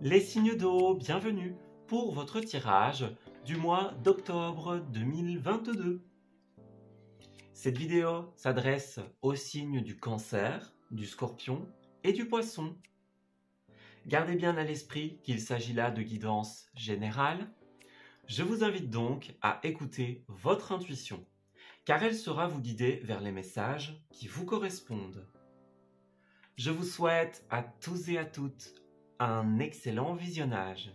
Les signes d'eau, bienvenue pour votre tirage du mois d'octobre 2022. Cette vidéo s'adresse aux signes du Cancer, du Scorpion et du Poisson. Gardez bien à l'esprit qu'il s'agit là de guidance générale. Je vous invite donc à écouter votre intuition, car elle saura vous guider vers les messages qui vous correspondent. Je vous souhaite à tous et à toutes un excellent visionnage.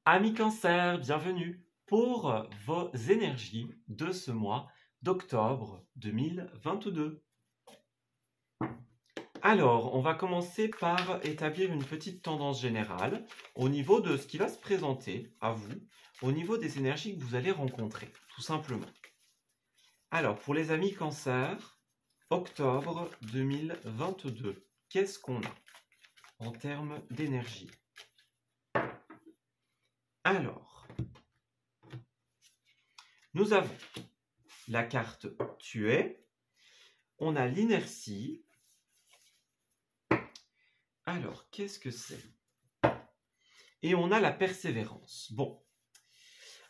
Amis Cancer, bienvenue pour vos énergies de ce mois d'octobre 2022. Alors, on va commencer par établir une petite tendance générale au niveau de ce qui va se présenter à vous, au niveau des énergies que vous allez rencontrer, tout simplement. Alors, pour les amis Cancer, octobre 2022, qu'est-ce qu'on a en termes d'énergie? Alors, nous avons la carte tuée, on a l'inertie. Alors, qu'est-ce que c'est? Et on a la persévérance. Bon,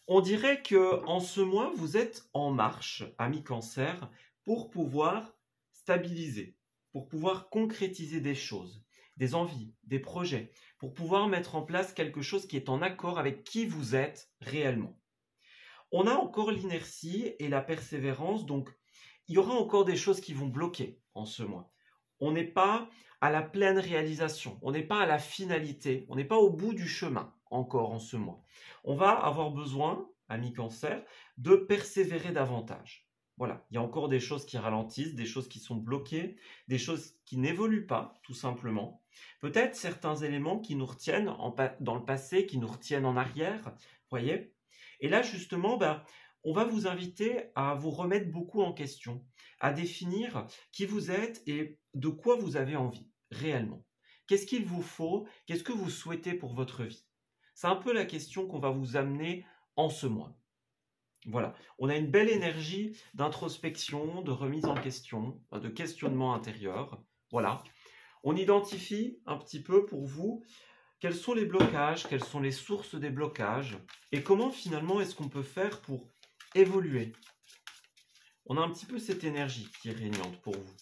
on dirait que en ce mois, vous êtes en marche, amis Cancer, pour pouvoir stabiliser, pour pouvoir concrétiser des choses, des envies, des projets, pour pouvoir mettre en place quelque chose qui est en accord avec qui vous êtes réellement. On a encore l'inertie et la persévérance, donc il y aura encore des choses qui vont bloquer en ce mois. On n'est pas à la pleine réalisation, on n'est pas à la finalité, on n'est pas au bout du chemin encore en ce mois. On va avoir besoin, amis Cancer, de persévérer davantage. Voilà, il y a encore des choses qui ralentissent, des choses qui sont bloquées, des choses qui n'évoluent pas, tout simplement. Peut-être certains éléments qui nous retiennent dans le passé, qui nous retiennent en arrière, voyez. Et là, justement, on va vous inviter à vous remettre beaucoup en question, à définir qui vous êtes et de quoi vous avez envie, réellement. Qu'est-ce qu'il vous faut? Qu'est-ce que vous souhaitez pour votre vie? C'est un peu la question qu'on va vous amener en ce mois. Voilà, on a une belle énergie d'introspection, de remise en question, de questionnement intérieur. Voilà, on identifie un petit peu pour vous quels sont les blocages, quelles sont les sources des blocages et comment finalement est-ce qu'on peut faire pour évoluer. On a un petit peu cette énergie qui est régnante pour vous.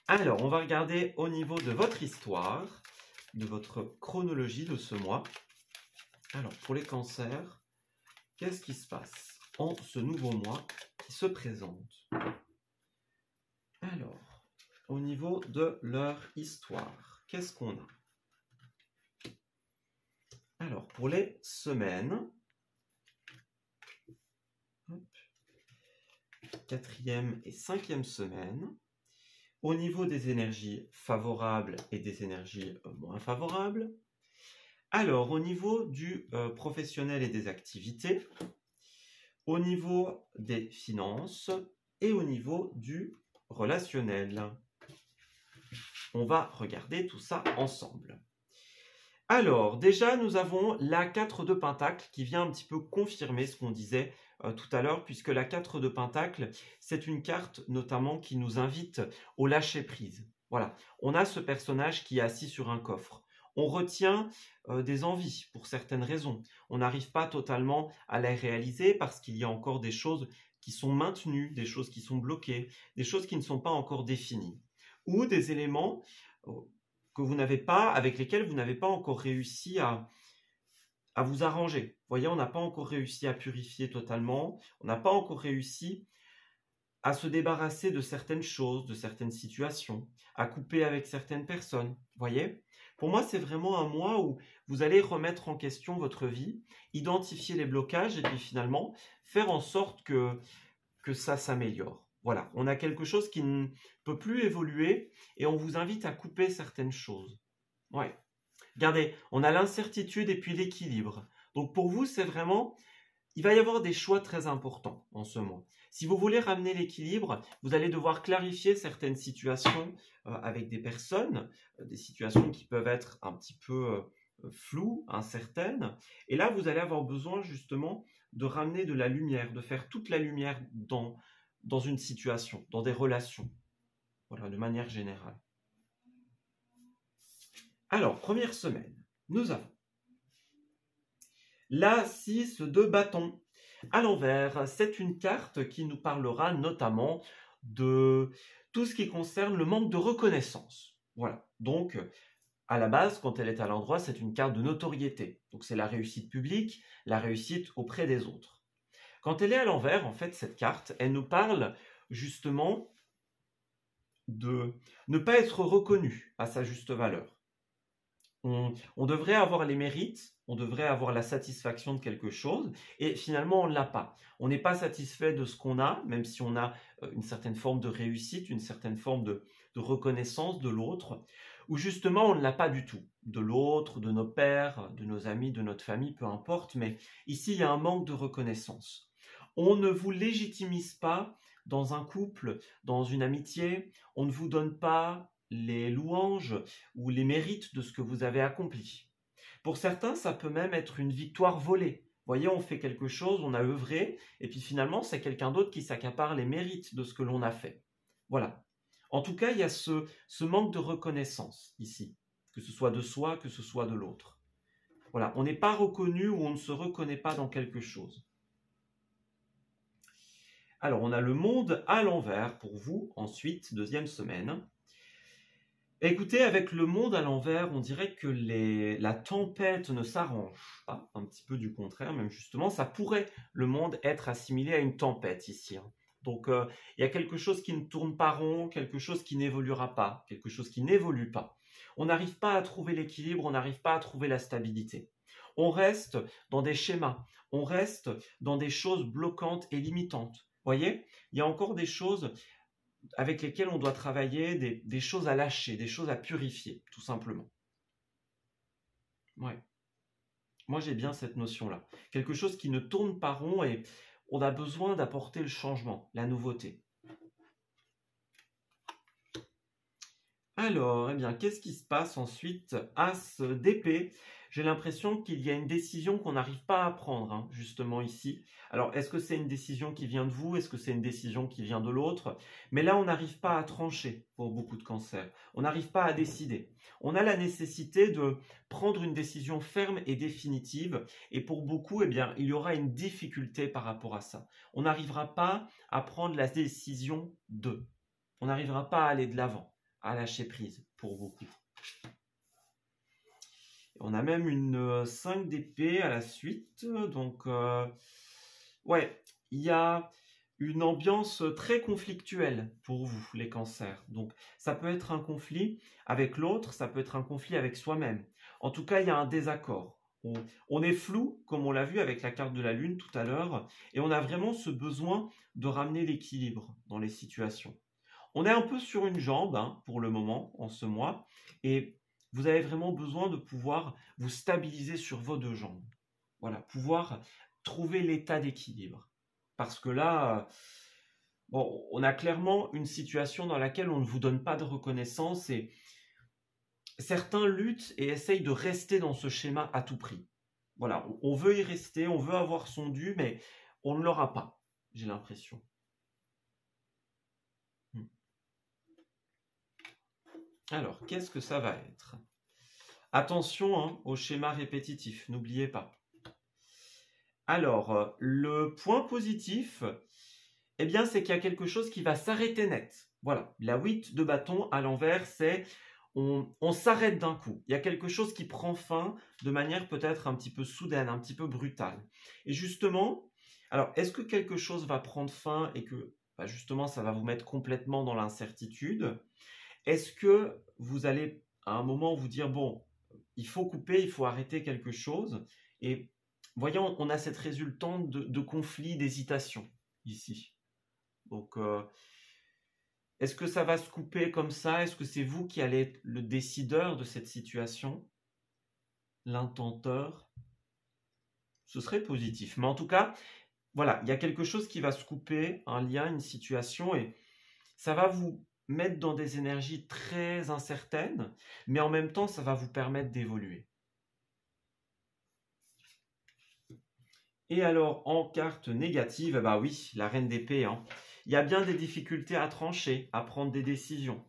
Alors, on va regarder au niveau de votre histoire, de votre chronologie de ce mois. Alors, pour les cancers, qu'est-ce qui se passe en ce nouveau mois qui se présente? Alors, au niveau de leur histoire, qu'est-ce qu'on a? Alors, pour les semaines, 4e et 5e semaine, au niveau des énergies favorables et des énergies moins favorables. Alors, au niveau du professionnel et des activités, au niveau des finances et au niveau du relationnel. On va regarder tout ça ensemble. Alors, déjà, nous avons la 4 de Pentacle qui vient un petit peu confirmer ce qu'on disait tout à l'heure, puisque la 4 de Pentacle, c'est une carte notamment qui nous invite au lâcher-prise. Voilà, on a ce personnage qui est assis sur un coffre. On retient des envies pour certaines raisons. On n'arrive pas totalement à les réaliser parce qu'il y a encore des choses qui sont maintenues, des choses qui sont bloquées, des choses qui ne sont pas encore définies. Ou des éléments que vous n'avez pas, avec lesquels vous n'avez pas encore réussi à vous arranger. Vous voyez, on n'a pas encore réussi à purifier totalement, on n'a pas encore réussi à se débarrasser de certaines choses, de certaines situations, à couper avec certaines personnes. Vous voyez? Pour moi, c'est vraiment un mois où vous allez remettre en question votre vie, identifier les blocages et puis finalement faire en sorte que ça s'améliore. Voilà, on a quelque chose qui ne peut plus évoluer et on vous invite à couper certaines choses. Ouais. Regardez, on a l'incertitude et puis l'équilibre. Donc pour vous, c'est vraiment il va y avoir des choix très importants en ce mois. Si vous voulez ramener l'équilibre, vous allez devoir clarifier certaines situations avec des personnes, des situations qui peuvent être un petit peu floues, incertaines. Et là, vous allez avoir besoin justement de ramener de la lumière, de faire toute la lumière dans une situation, dans des relations. Voilà, de manière générale. Alors, première semaine, nous avons la 6 de bâton. À l'envers, c'est une carte qui nous parlera notamment de tout ce qui concerne le manque de reconnaissance. Voilà, donc à la base, quand elle est à l'endroit, c'est une carte de notoriété. Donc c'est la réussite publique, la réussite auprès des autres. Quand elle est à l'envers, en fait, cette carte, elle nous parle justement de ne pas être reconnu à sa juste valeur. On devrait avoir les mérites, on devrait avoir la satisfaction de quelque chose, et finalement on ne l'a pas. On n'est pas satisfait de ce qu'on a, même si on a une certaine forme de réussite, une certaine forme de reconnaissance de l'autre, ou justement on ne l'a pas du tout, de l'autre, de nos pères, de nos amis, de notre famille, peu importe, mais ici il y a un manque de reconnaissance. On ne vous légitimise pas dans un couple, dans une amitié, on ne vous donne pas les louanges ou les mérites de ce que vous avez accompli. Pour certains, ça peut même être une victoire volée. Vous voyez, on fait quelque chose, on a œuvré, et puis finalement, c'est quelqu'un d'autre qui s'accapare les mérites de ce que l'on a fait. Voilà. En tout cas, il y a ce manque de reconnaissance ici, que ce soit de soi, que ce soit de l'autre. Voilà, on n'est pas reconnu ou on ne se reconnaît pas dans quelque chose. Alors, on a le monde à l'envers pour vous, ensuite, deuxième semaine. Écoutez, avec le monde à l'envers, on dirait que la tempête ne s'arrange pas, un petit peu du contraire, même justement, ça pourrait, le monde, être assimilé à une tempête ici. Donc, il y a quelque chose qui ne tourne pas rond, quelque chose qui n'évoluera pas, quelque chose qui n'évolue pas. On n'arrive pas à trouver l'équilibre, on n'arrive pas à trouver la stabilité. On reste dans des schémas, on reste dans des choses bloquantes et limitantes. Vous voyez, il y a encore des choses avec lesquelles on doit travailler, des choses à lâcher, des choses à purifier, tout simplement. Ouais. Moi, j'ai bien cette notion-là. Quelque chose qui ne tourne pas rond et on a besoin d'apporter le changement, la nouveauté. Alors, eh bien, qu'est-ce qui se passe ensuite? As d'épée. J'ai l'impression qu'il y a une décision qu'on n'arrive pas à prendre, hein, justement ici. Alors, est-ce que c'est une décision qui vient de vous? Est-ce que c'est une décision qui vient de l'autre? Mais là, on n'arrive pas à trancher pour beaucoup de cancers. On n'arrive pas à décider. On a la nécessité de prendre une décision ferme et définitive. Et pour beaucoup, eh bien, il y aura une difficulté par rapport à ça. On n'arrivera pas à prendre la décision de. On n'arrivera pas à aller de l'avant, à lâcher prise pour beaucoup. On a même une 5 d'épée à la suite. Donc, ouais, il y a une ambiance très conflictuelle pour vous, les cancers. Donc, ça peut être un conflit avec l'autre, ça peut être un conflit avec soi-même. En tout cas, il y a un désaccord. On est flou, comme on l'a vu avec la carte de la Lune tout à l'heure, et on a vraiment ce besoin de ramener l'équilibre dans les situations. On est un peu sur une jambe, hein, pour le moment, en ce mois, et vous avez vraiment besoin de pouvoir vous stabiliser sur vos deux jambes. Voilà, pouvoir trouver l'état d'équilibre. Parce que là, bon, on a clairement une situation dans laquelle on ne vous donne pas de reconnaissance et certains luttent et essayent de rester dans ce schéma à tout prix. Voilà, on veut y rester, on veut avoir son dû, mais on ne l'aura pas, j'ai l'impression. Alors, qu'est-ce que ça va être? Attention hein, au schéma répétitif, n'oubliez pas. Alors, le point positif, eh bien, c'est qu'il y a quelque chose qui va s'arrêter net. Voilà, la 8 de bâton à l'envers, c'est on s'arrête d'un coup. Il y a quelque chose qui prend fin de manière peut-être un petit peu soudaine, un petit peu brutale. Et justement, alors, est-ce que quelque chose va prendre fin et que justement, ça va vous mettre complètement dans l'incertitude? Est-ce que vous allez à un moment vous dire, bon, il faut couper, il faut arrêter quelque chose? Et voyons, on a cette résultante de conflit, d'hésitation ici. Donc, est-ce que ça va se couper comme ça? Est-ce que c'est vous qui allez être le décideur de cette situation? L'intenteur? ce serait positif. Mais en tout cas, voilà, il y a quelque chose qui va se couper, un lien, une situation, et ça va vous mettre dans des énergies très incertaines, mais en même temps, ça va vous permettre d'évoluer. Et alors, en carte négative, bah oui, la reine d'épée, hein. Il y a bien des difficultés à trancher, à prendre des décisions.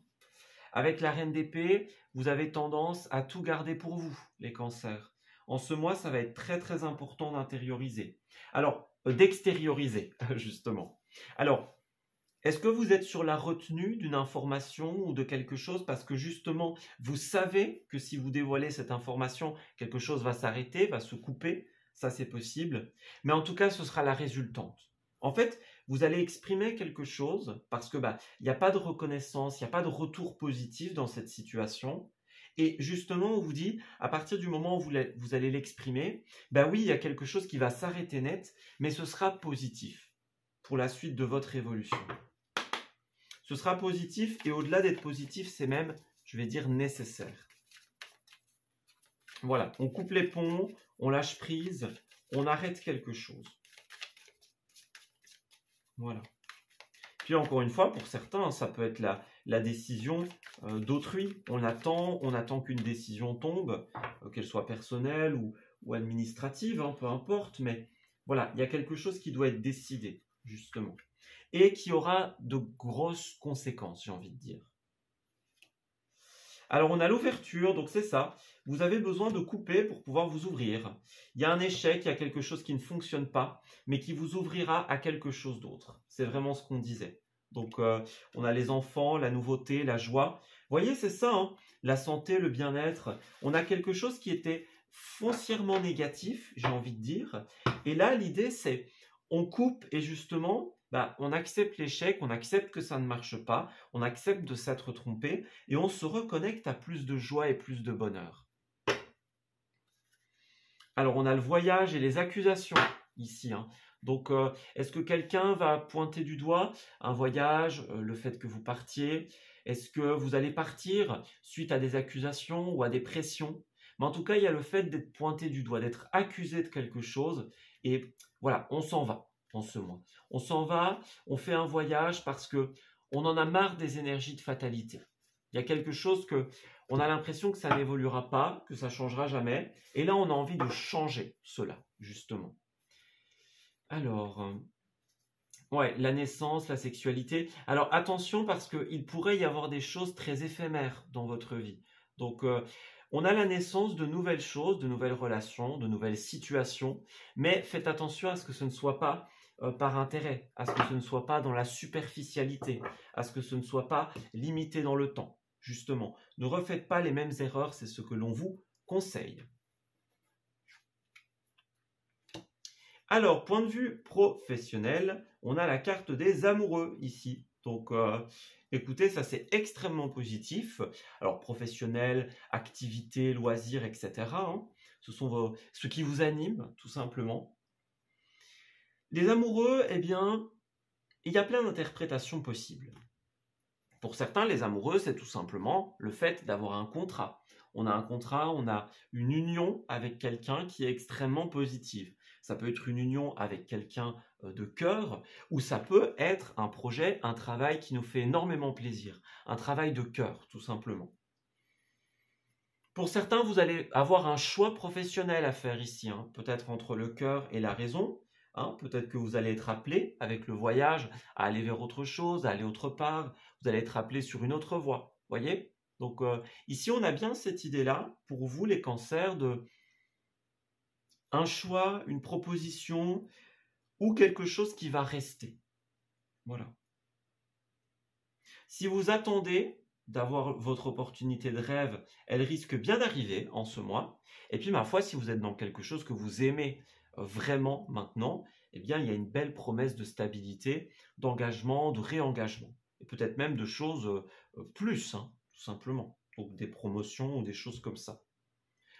Avec la reine d'épée, vous avez tendance à tout garder pour vous, les cancers. En ce mois, ça va être très très important d'intérioriser. Alors, d'extérioriser, justement. Alors, est-ce que vous êtes sur la retenue d'une information ou de quelque chose parce que justement, vous savez que si vous dévoilez cette information, quelque chose va s'arrêter, va se couper? Ça, c'est possible. Mais en tout cas, ce sera la résultante. En fait, vous allez exprimer quelque chose parce que il n'y a pas de reconnaissance, il n'y a pas de retour positif dans cette situation. Et justement, on vous dit, à partir du moment où vous allez l'exprimer, oui, il y a quelque chose qui va s'arrêter net, mais ce sera positif pour la suite de votre évolution. Ce sera positif et au-delà d'être positif, c'est même, je vais dire, nécessaire. Voilà, on coupe les ponts, on lâche prise, on arrête quelque chose. Voilà. Puis encore une fois, pour certains, ça peut être la décision d'autrui. On attend qu'une décision tombe, qu'elle soit personnelle ou administrative, hein, peu importe. Mais voilà, il y a quelque chose qui doit être décidé, justement. Et qui aura de grosses conséquences, j'ai envie de dire. Alors, on a l'ouverture, donc c'est ça. Vous avez besoin de couper pour pouvoir vous ouvrir. Il y a un échec, il y a quelque chose qui ne fonctionne pas, mais qui vous ouvrira à quelque chose d'autre. C'est vraiment ce qu'on disait. Donc, on a les enfants, la nouveauté, la joie. Vous voyez, c'est ça, hein, la santé, le bien-être. On a quelque chose qui était foncièrement négatif, j'ai envie de dire. Et là, l'idée, c'est on coupe et justement, on accepte l'échec, on accepte que ça ne marche pas, on accepte de s'être trompé et on se reconnecte à plus de joie et plus de bonheur. Alors, on a le voyage et les accusations ici, hein. Donc, est-ce que quelqu'un va pointer du doigt un voyage, le fait que vous partiez? Est-ce que vous allez partir suite à des accusations ou à des pressions? Mais en tout cas, il y a le fait d'être pointé du doigt, d'être accusé de quelque chose. Et voilà, on s'en va en ce mois. On s'en va, on fait un voyage parce que on en a marre des énergies de fatalité. Il y a quelque chose que on a l'impression que ça n'évoluera pas, que ça changera jamais. Et là, on a envie de changer cela, justement. Alors, ouais, la naissance, la sexualité. Alors, attention parce qu'il pourrait y avoir des choses très éphémères dans votre vie. Donc, on a la naissance de nouvelles choses, de nouvelles relations, de nouvelles situations. Mais faites attention à ce que ce ne soit pas par intérêt, à ce que ce ne soit pas dans la superficialité, à ce que ce ne soit pas limité dans le temps. Justement, ne refaites pas les mêmes erreurs, c'est ce que l'on vous conseille. Alors, point de vue professionnel, on a la carte des amoureux ici. Donc, écoutez, ça c'est extrêmement positif. Alors, professionnel, activité, loisirs, etc. hein, ce sont ce qui vous anime, tout simplement. Les amoureux, eh bien, il y a plein d'interprétations possibles. Pour certains, les amoureux, c'est tout simplement le fait d'avoir un contrat. On a un contrat, on a une union avec quelqu'un qui est extrêmement positive. Ça peut être une union avec quelqu'un de cœur, ou ça peut être un projet, un travail qui nous fait énormément plaisir. Un travail de cœur, tout simplement. Pour certains, vous allez avoir un choix professionnel à faire ici, hein, peut-être entre le cœur et la raison. Hein, peut-être que vous allez être appelé avec le voyage à aller vers autre chose, à aller autre part. Vous allez être appelé sur une autre voie. Voyez? Donc ici, on a bien cette idée-là, pour vous, les cancers, de un choix, une proposition ou quelque chose qui va rester. Voilà. Si vous attendez d'avoir votre opportunité de rêve, elle risque bien d'arriver en ce mois. Et puis, ma foi, si vous êtes dans quelque chose que vous aimez vraiment maintenant, eh bien, il y a une belle promesse de stabilité, d'engagement, de réengagement. Et peut-être même de choses plus, hein, tout simplement. Donc, des promotions ou des choses comme ça.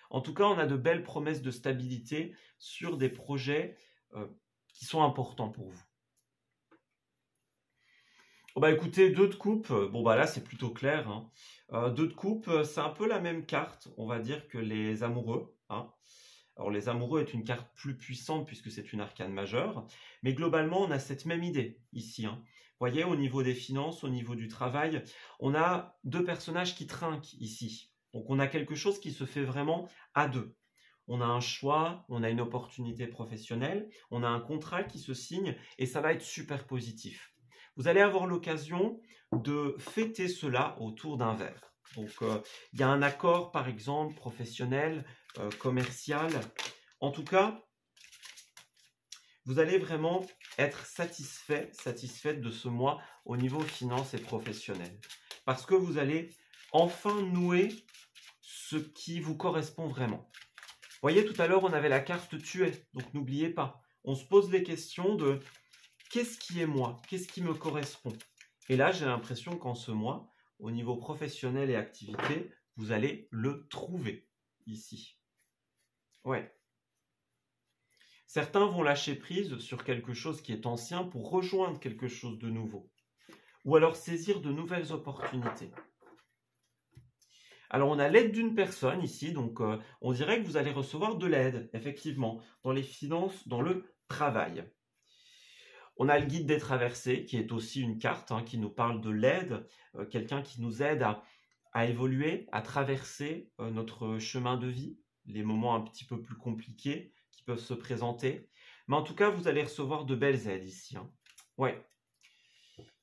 En tout cas, on a de belles promesses de stabilité sur des projets qui sont importants pour vous. Oh écoutez, 2 de coupe, là c'est plutôt clair. Hein. 2 de coupe, c'est un peu la même carte, on va dire, que les amoureux. Hein. Alors les amoureux est une carte plus puissante puisque c'est une arcane majeure, mais globalement on a cette même idée ici. Vous voyez, au niveau des finances, au niveau du travail, on a deux personnages qui trinquent ici. Donc on a quelque chose qui se fait vraiment à deux. On a un choix, on a une opportunité professionnelle, on a un contrat qui se signe et ça va être super positif. Vous allez avoir l'occasion de fêter cela autour d'un verre. Donc, il y a un accord, par exemple, professionnel, commercial. En tout cas, vous allez vraiment être satisfaite de ce mois au niveau finance et professionnel. Parce que vous allez enfin nouer ce qui vous correspond vraiment. Vous voyez, tout à l'heure, on avait la carte tuer. Donc, n'oubliez pas, on se pose les questions de qu'est-ce qui est moi? Qu'est-ce qui me correspond? Et là, j'ai l'impression qu'en ce mois, au niveau professionnel et activité, vous allez le trouver ici. Ouais. Certains vont lâcher prise sur quelque chose qui est ancien pour rejoindre quelque chose de nouveau. Ou alors saisir de nouvelles opportunités. Alors, on a l'aide d'une personne ici, donc on dirait que vous allez recevoir de l'aide, effectivement, dans les finances, dans le travail. On a le guide des traversées, qui est aussi une carte qui nous parle de l'aide, quelqu'un qui nous aide à évoluer, à traverser notre chemin de vie, les moments un petit peu plus compliqués qui peuvent se présenter. Mais en tout cas, vous allez recevoir de belles aides ici. Ouais.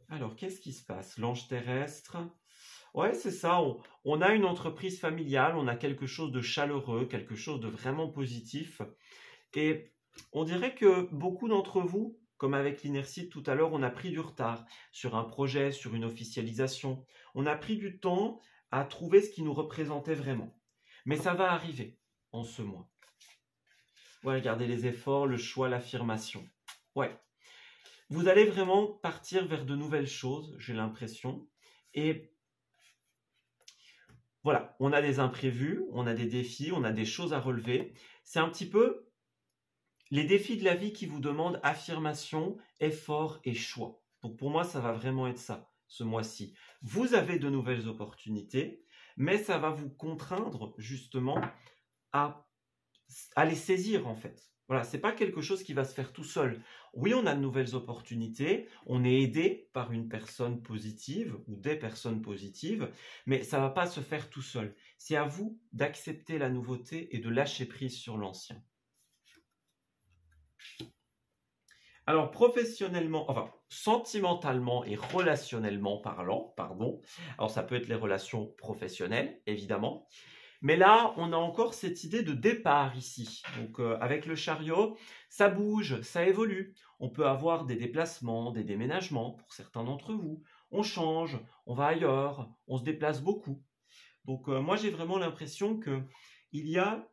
Alors, qu'est-ce qui se passe? L'ange terrestre. Ouais, c'est ça. On a une entreprise familiale, on a quelque chose de chaleureux, quelque chose de vraiment positif. Et on dirait que beaucoup d'entre vous, comme avec l'Inertie tout à l'heure, on a pris du retard sur un projet, sur une officialisation. On a pris du temps à trouver ce qui nous représentait vraiment. Mais ça va arriver en ce mois. Ouais, regardez les efforts, le choix, l'affirmation. Ouais. Vous allez vraiment partir vers de nouvelles choses, j'ai l'impression. Et voilà, on a des imprévus, on a des défis, on a des choses à relever. C'est un petit peu les défis de la vie qui vous demandent affirmation, effort et choix. Donc pour moi, ça va vraiment être ça, ce mois-ci. Vous avez de nouvelles opportunités, mais ça va vous contraindre justement à les saisir en fait. Voilà, c'est pas quelque chose qui va se faire tout seul. Oui, on a de nouvelles opportunités, on est aidé par une personne positive ou des personnes positives, mais ça va pas se faire tout seul. C'est à vous d'accepter la nouveauté et de lâcher prise sur l'ancien. Alors, professionnellement, enfin, sentimentalement et relationnellement parlant, pardon. Alors, ça peut être les relations professionnelles, évidemment. Mais là, on a encore cette idée de départ ici. Donc, avec le chariot, ça bouge, ça évolue. On peut avoir des déplacements, des déménagements pour certains d'entre vous. On change, on va ailleurs, on se déplace beaucoup. Donc, moi, j'ai vraiment l'impression qu'il y a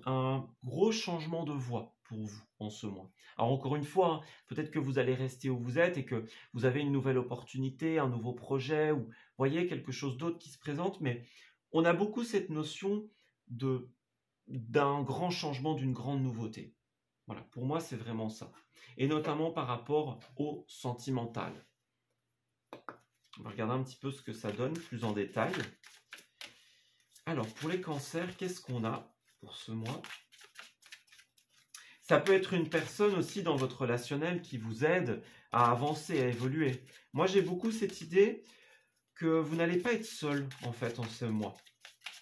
un gros changement de voie pour vous en ce mois. Alors, encore une fois, peut-être que vous allez rester où vous êtes et que vous avez une nouvelle opportunité, un nouveau projet, ou voyez quelque chose d'autre qui se présente, mais on a beaucoup cette notion d'un grand changement, d'une grande nouveauté. Voilà, pour moi, c'est vraiment ça. Et notamment par rapport au sentimental. On va regarder un petit peu ce que ça donne plus en détail. Alors, pour les cancers, qu'est-ce qu'on a pour ce mois? Ça peut être une personne aussi dans votre relationnel qui vous aide à avancer, à évoluer. Moi, j'ai beaucoup cette idée que vous n'allez pas être seul, en fait, en ce mois.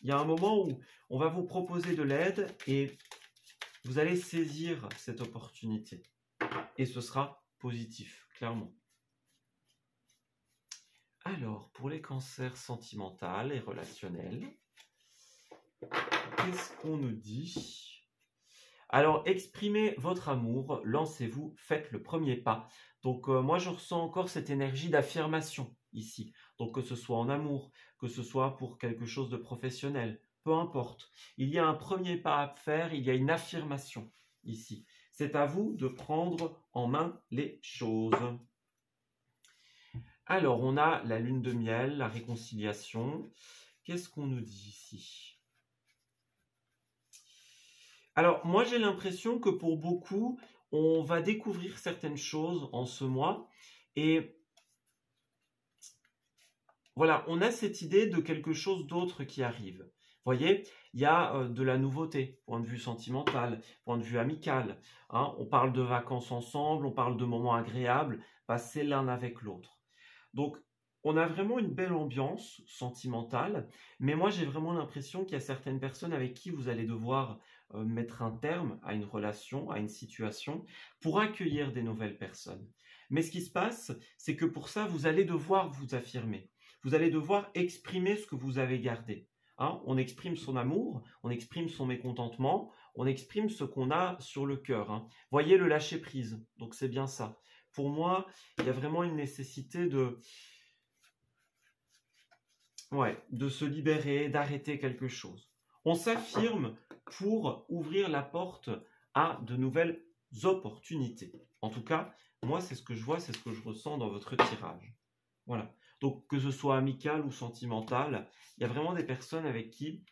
Il y a un moment où on va vous proposer de l'aide et vous allez saisir cette opportunité. Et ce sera positif, clairement. Alors, pour les cancers sentimentaux et relationnels, qu'est-ce qu'on nous dit? Alors, exprimez votre amour, lancez-vous, faites le premier pas. Donc, moi, je ressens encore cette énergie d'affirmation ici. Donc, que ce soit en amour, que ce soit pour quelque chose de professionnel, peu importe. Il y a un premier pas à faire, il y a une affirmation ici. C'est à vous de prendre en main les choses. Alors, on a la lune de miel, la réconciliation. Qu'est-ce qu'on nous dit ici? Alors, moi, j'ai l'impression que pour beaucoup, on va découvrir certaines choses en ce mois. Et voilà, on a cette idée de quelque chose d'autre qui arrive. Voyez, il y a de la nouveauté, point de vue sentimental, point de vue amical. Hein. On parle de vacances ensemble, on parle de moments agréables, passés l'un avec l'autre. Donc, on a vraiment une belle ambiance sentimentale, mais moi j'ai vraiment l'impression qu'il y a certaines personnes avec qui vous allez devoir mettre un terme à une relation, à une situation, pour accueillir des nouvelles personnes. Mais ce qui se passe, c'est que pour ça, vous allez devoir vous affirmer. Vous allez devoir exprimer ce que vous avez gardé. Hein, on exprime son amour, on exprime son mécontentement, on exprime ce qu'on a sur le cœur. Hein. Voyez le lâcher prise, donc c'est bien ça. Pour moi, il y a vraiment une nécessité de se libérer, d'arrêter quelque chose. On s'affirme pour ouvrir la porte à de nouvelles opportunités. En tout cas, moi, c'est ce que je vois, c'est ce que je ressens dans votre tirage. Voilà. Donc, que ce soit amical ou sentimental, il y a vraiment des personnes avec qui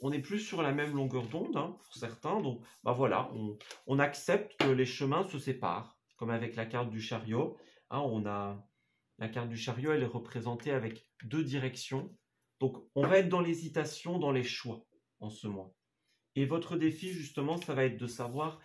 on n'est plus sur la même longueur d'onde, hein, pour certains. Donc, voilà, on accepte que les chemins se séparent, comme avec la carte du chariot. Hein, la carte du chariot, elle est représentée avec 2 directions. Donc, on va être dans l'hésitation, dans les choix en ce mois. Et votre défi, justement, ça va être de savoir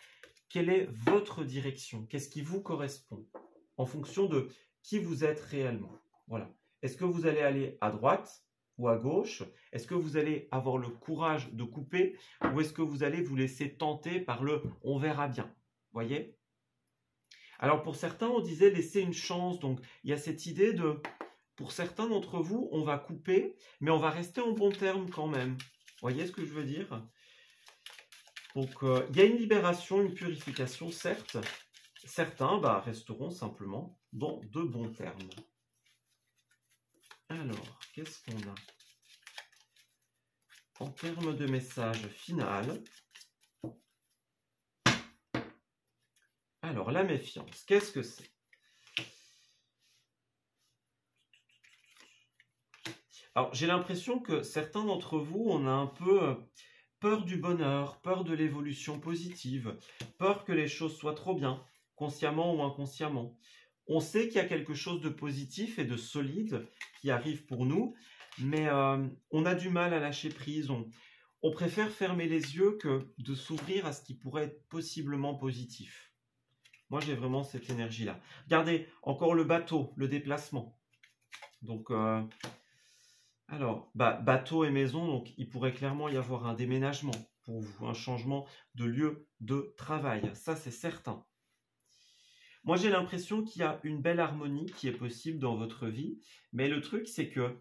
quelle est votre direction, qu'est-ce qui vous correspond, en fonction de qui vous êtes réellement. Voilà. Est-ce que vous allez aller à droite ou à gauche? Est-ce que vous allez avoir le courage de couper? Ou est-ce que vous allez vous laisser tenter par le « on verra bien » Voyez? Alors pour certains, on disait laisser une chance. Donc il y a cette idée de, pour certains d'entre vous, on va couper, mais on va rester en bon terme quand même. Voyez ce que je veux dire? Donc il y a une libération, une purification, certes. Certains resteront simplement dans de bons termes. Alors, qu'est-ce qu'on a? En termes de message final, alors la méfiance, qu'est-ce que c'est? Alors, j'ai l'impression que certains d'entre vous, on a un peu peur du bonheur, peur de l'évolution positive, peur que les choses soient trop bien, consciemment ou inconsciemment. On sait qu'il y a quelque chose de positif et de solide qui arrive pour nous, mais on a du mal à lâcher prise. On préfère fermer les yeux que de s'ouvrir à ce qui pourrait être possiblement positif. Moi, j'ai vraiment cette énergie-là. Regardez, encore le bateau, le déplacement. Donc, alors, bateau et maison, donc il pourrait clairement y avoir un déménagement pour vous, un changement de lieu de travail. Ça, c'est certain. Moi, j'ai l'impression qu'il y a une belle harmonie qui est possible dans votre vie, mais le truc, c'est que,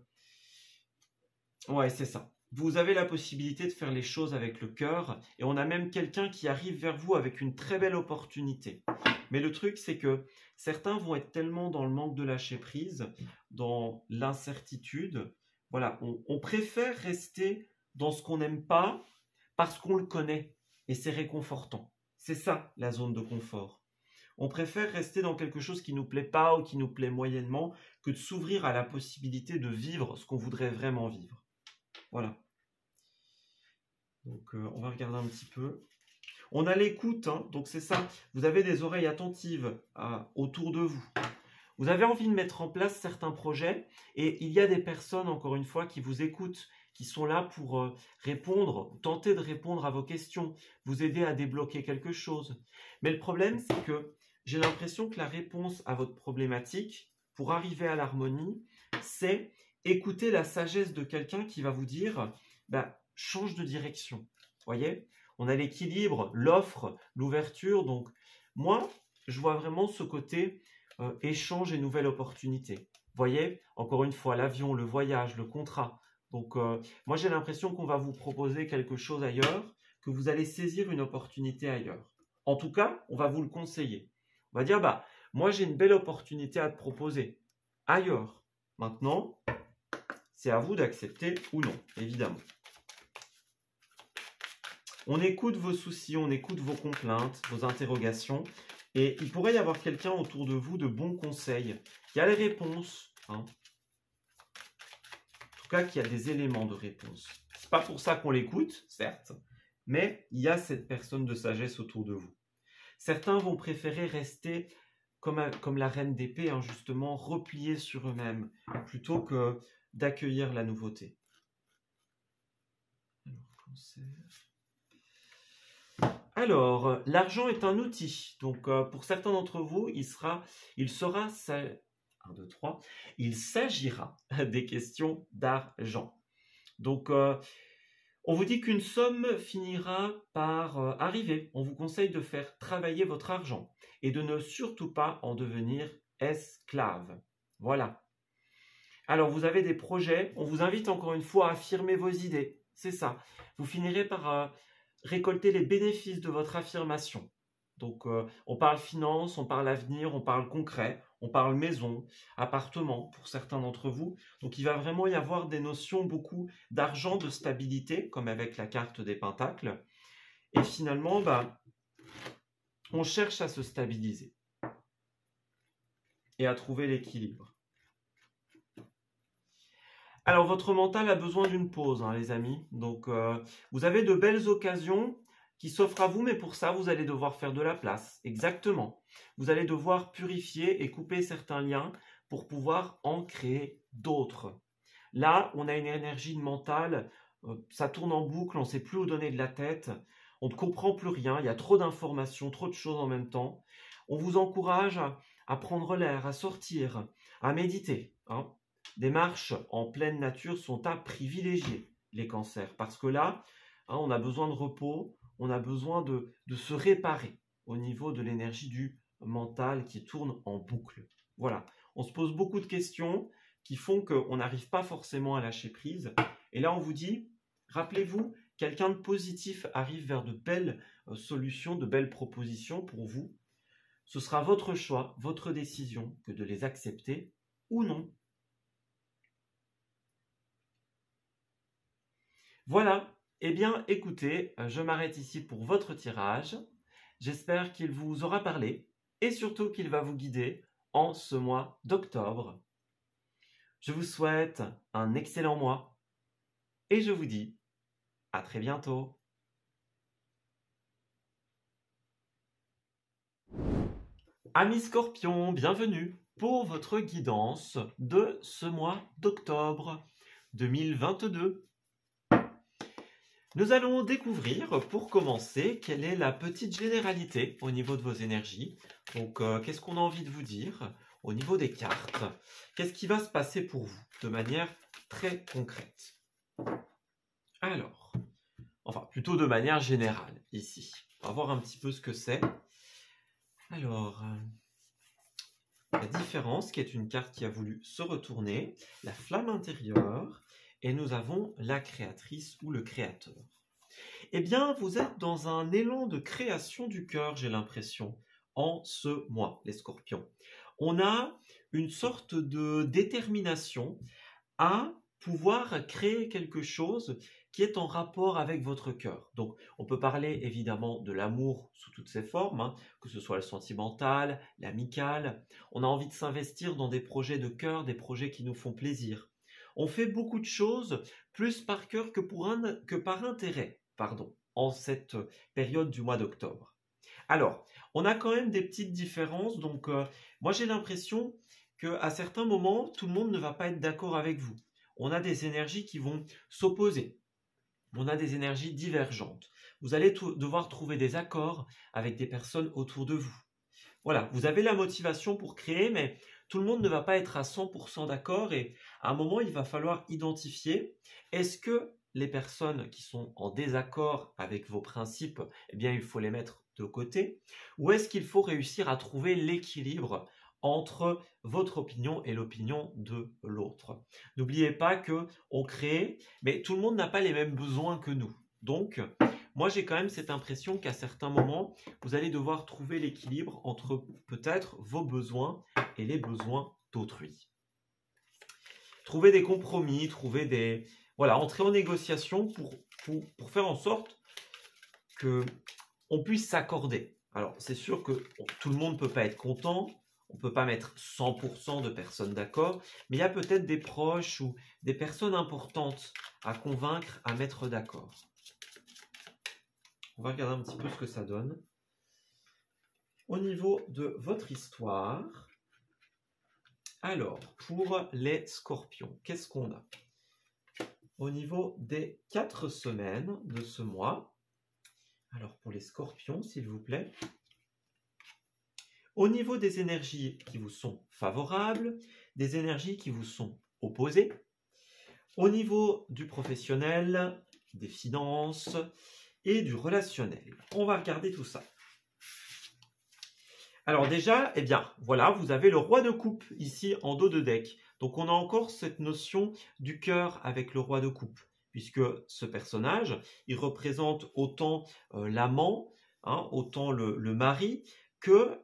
ouais, c'est ça. Vous avez la possibilité de faire les choses avec le cœur, et on a même quelqu'un qui arrive vers vous avec une très belle opportunité. Mais le truc, c'est que certains vont être tellement dans le manque de lâcher prise, dans l'incertitude. Voilà, on préfère rester dans ce qu'on n'aime pas parce qu'on le connaît, et c'est réconfortant. C'est ça, la zone de confort. On préfère rester dans quelque chose qui ne nous plaît pas ou qui nous plaît moyennement que de s'ouvrir à la possibilité de vivre ce qu'on voudrait vraiment vivre. Voilà. Donc, on va regarder un petit peu. On a l'écoute, hein, donc c'est ça. Vous avez des oreilles attentives autour de vous. Vous avez envie de mettre en place certains projets et il y a des personnes, encore une fois, qui vous écoutent, qui sont là pour répondre, tenter de répondre à vos questions, vous aider à débloquer quelque chose. Mais le problème, c'est que j'ai l'impression que la réponse à votre problématique, pour arriver à l'harmonie, c'est écouter la sagesse de quelqu'un qui va vous dire change de direction. Voyez, on a l'équilibre, l'offre, l'ouverture. Donc, moi, je vois vraiment ce côté échange et nouvelle opportunité. Voyez, encore une fois, l'avion, le voyage, le contrat. Donc, moi, j'ai l'impression qu'on va vous proposer quelque chose ailleurs, que vous allez saisir une opportunité ailleurs. En tout cas, on va vous le conseiller. On va dire, moi, j'ai une belle opportunité à te proposer ailleurs. Maintenant, c'est à vous d'accepter ou non, évidemment. On écoute vos soucis, on écoute vos complaintes, vos interrogations. Et il pourrait y avoir quelqu'un autour de vous de bons conseils, qui a les réponses. Hein. En tout cas, qui a des éléments de réponse. Ce n'est pas pour ça qu'on l'écoute, certes, mais il y a cette personne de sagesse autour de vous. Certains vont préférer rester comme la reine d'épée, hein, justement, repliés sur eux-mêmes, plutôt que d'accueillir la nouveauté. Cancer. Alors, l'argent est un outil. Donc, pour certains d'entre vous, il s'agira des questions d'argent. Donc, on vous dit qu'une somme finira par arriver. On vous conseille de faire travailler votre argent et de ne surtout pas en devenir esclave. Voilà. Alors, vous avez des projets. On vous invite encore une fois à affirmer vos idées. C'est ça. Vous finirez par récolter les bénéfices de votre affirmation. Donc, on parle finance, on parle avenir, on parle concret, on parle maison, appartement pour certains d'entre vous. Donc, il va vraiment y avoir des notions beaucoup d'argent, de stabilité, comme avec la carte des pentacles. Et finalement, on cherche à se stabiliser et à trouver l'équilibre. Alors, votre mental a besoin d'une pause, hein, les amis. Donc, vous avez de belles occasions qui s'offrent à vous, mais pour ça, vous allez devoir faire de la place. Exactement. Vous allez devoir purifier et couper certains liens pour pouvoir en créer d'autres. Là, on a une énergie mentale, ça tourne en boucle, on ne sait plus où donner de la tête, on ne comprend plus rien, il y a trop d'informations, trop de choses en même temps. On vous encourage à prendre l'air, à sortir, à méditer, hein. Des marches en pleine nature sont à privilégier, les cancers, parce que là, hein, on a besoin de repos, on a besoin de se réparer au niveau de l'énergie du mental qui tourne en boucle. Voilà, on se pose beaucoup de questions qui font qu'on n'arrive pas forcément à lâcher prise. Et là, on vous dit, rappelez-vous, quelqu'un de positif arrive vers de belles solutions, de belles propositions pour vous. Ce sera votre choix, votre décision que de les accepter ou non. Voilà, eh bien écoutez, je m'arrête ici pour votre tirage. J'espère qu'il vous aura parlé et surtout qu'il va vous guider en ce mois d'octobre. Je vous souhaite un excellent mois et je vous dis à très bientôt. Amis Scorpions, bienvenue pour votre guidance de ce mois d'octobre 2022. Nous allons découvrir, pour commencer, quelle est la petite généralité au niveau de vos énergies. Donc, qu'est-ce qu'on a envie de vous dire au niveau des cartes? Qu'est-ce qui va se passer pour vous de manière très concrète? Alors, enfin, plutôt de manière générale, ici. On va voir un petit peu ce que c'est. Alors, la différence, qui est une carte qui a voulu se retourner, la flamme intérieure, et nous avons la créatrice ou le créateur. Eh bien, vous êtes dans un élan de création du cœur, j'ai l'impression, en ce mois, les Scorpions. On a une sorte de détermination à pouvoir créer quelque chose qui est en rapport avec votre cœur. Donc, on peut parler évidemment de l'amour sous toutes ses formes, hein, que ce soit le sentimental, l'amical. On a envie de s'investir dans des projets de cœur, des projets qui nous font plaisir. On fait beaucoup de choses plus par cœur que par intérêt, en cette période du mois d'octobre. Alors, on a quand même des petites différences. Donc, moi, j'ai l'impression qu'à certains moments, tout le monde ne va pas être d'accord avec vous. On a des énergies qui vont s'opposer. On a des énergies divergentes. Vous allez devoir trouver des accords avec des personnes autour de vous. Voilà, vous avez la motivation pour créer, mais tout le monde ne va pas être à 100% d'accord et à un moment, il va falloir identifier, est-ce que les personnes qui sont en désaccord avec vos principes, eh bien, il faut les mettre de côté, ou est-ce qu'il faut réussir à trouver l'équilibre entre votre opinion et l'opinion de l'autre? N'oubliez pas qu'on crée, mais tout le monde n'a pas les mêmes besoins que nous. Donc, moi, j'ai quand même cette impression qu'à certains moments, vous allez devoir trouver l'équilibre entre peut-être vos besoins et les besoins d'autrui. Trouver des compromis, entrer en négociation pour faire en sorte qu'on puisse s'accorder. Alors, c'est sûr que tout le monde ne peut pas être content, on ne peut pas mettre 100% de personnes d'accord, mais il y a peut-être des proches ou des personnes importantes à convaincre, à mettre d'accord. On va regarder un petit peu ce que ça donne. Au niveau de votre histoire, alors, pour les Scorpions, qu'est-ce qu'on a? au niveau des 4 semaines de ce mois. Alors pour les scorpions, s'il vous plaît. Au niveau des énergies qui vous sont favorables, des énergies qui vous sont opposées. Au niveau du professionnel, des finances et du relationnel. On va regarder tout ça. Alors déjà, eh bien, voilà, vous avez le roi de coupe ici en dos de deck. Donc on a encore cette notion du cœur avec le roi de coupe, puisque ce personnage, il représente autant l'amant, hein, autant le mari, que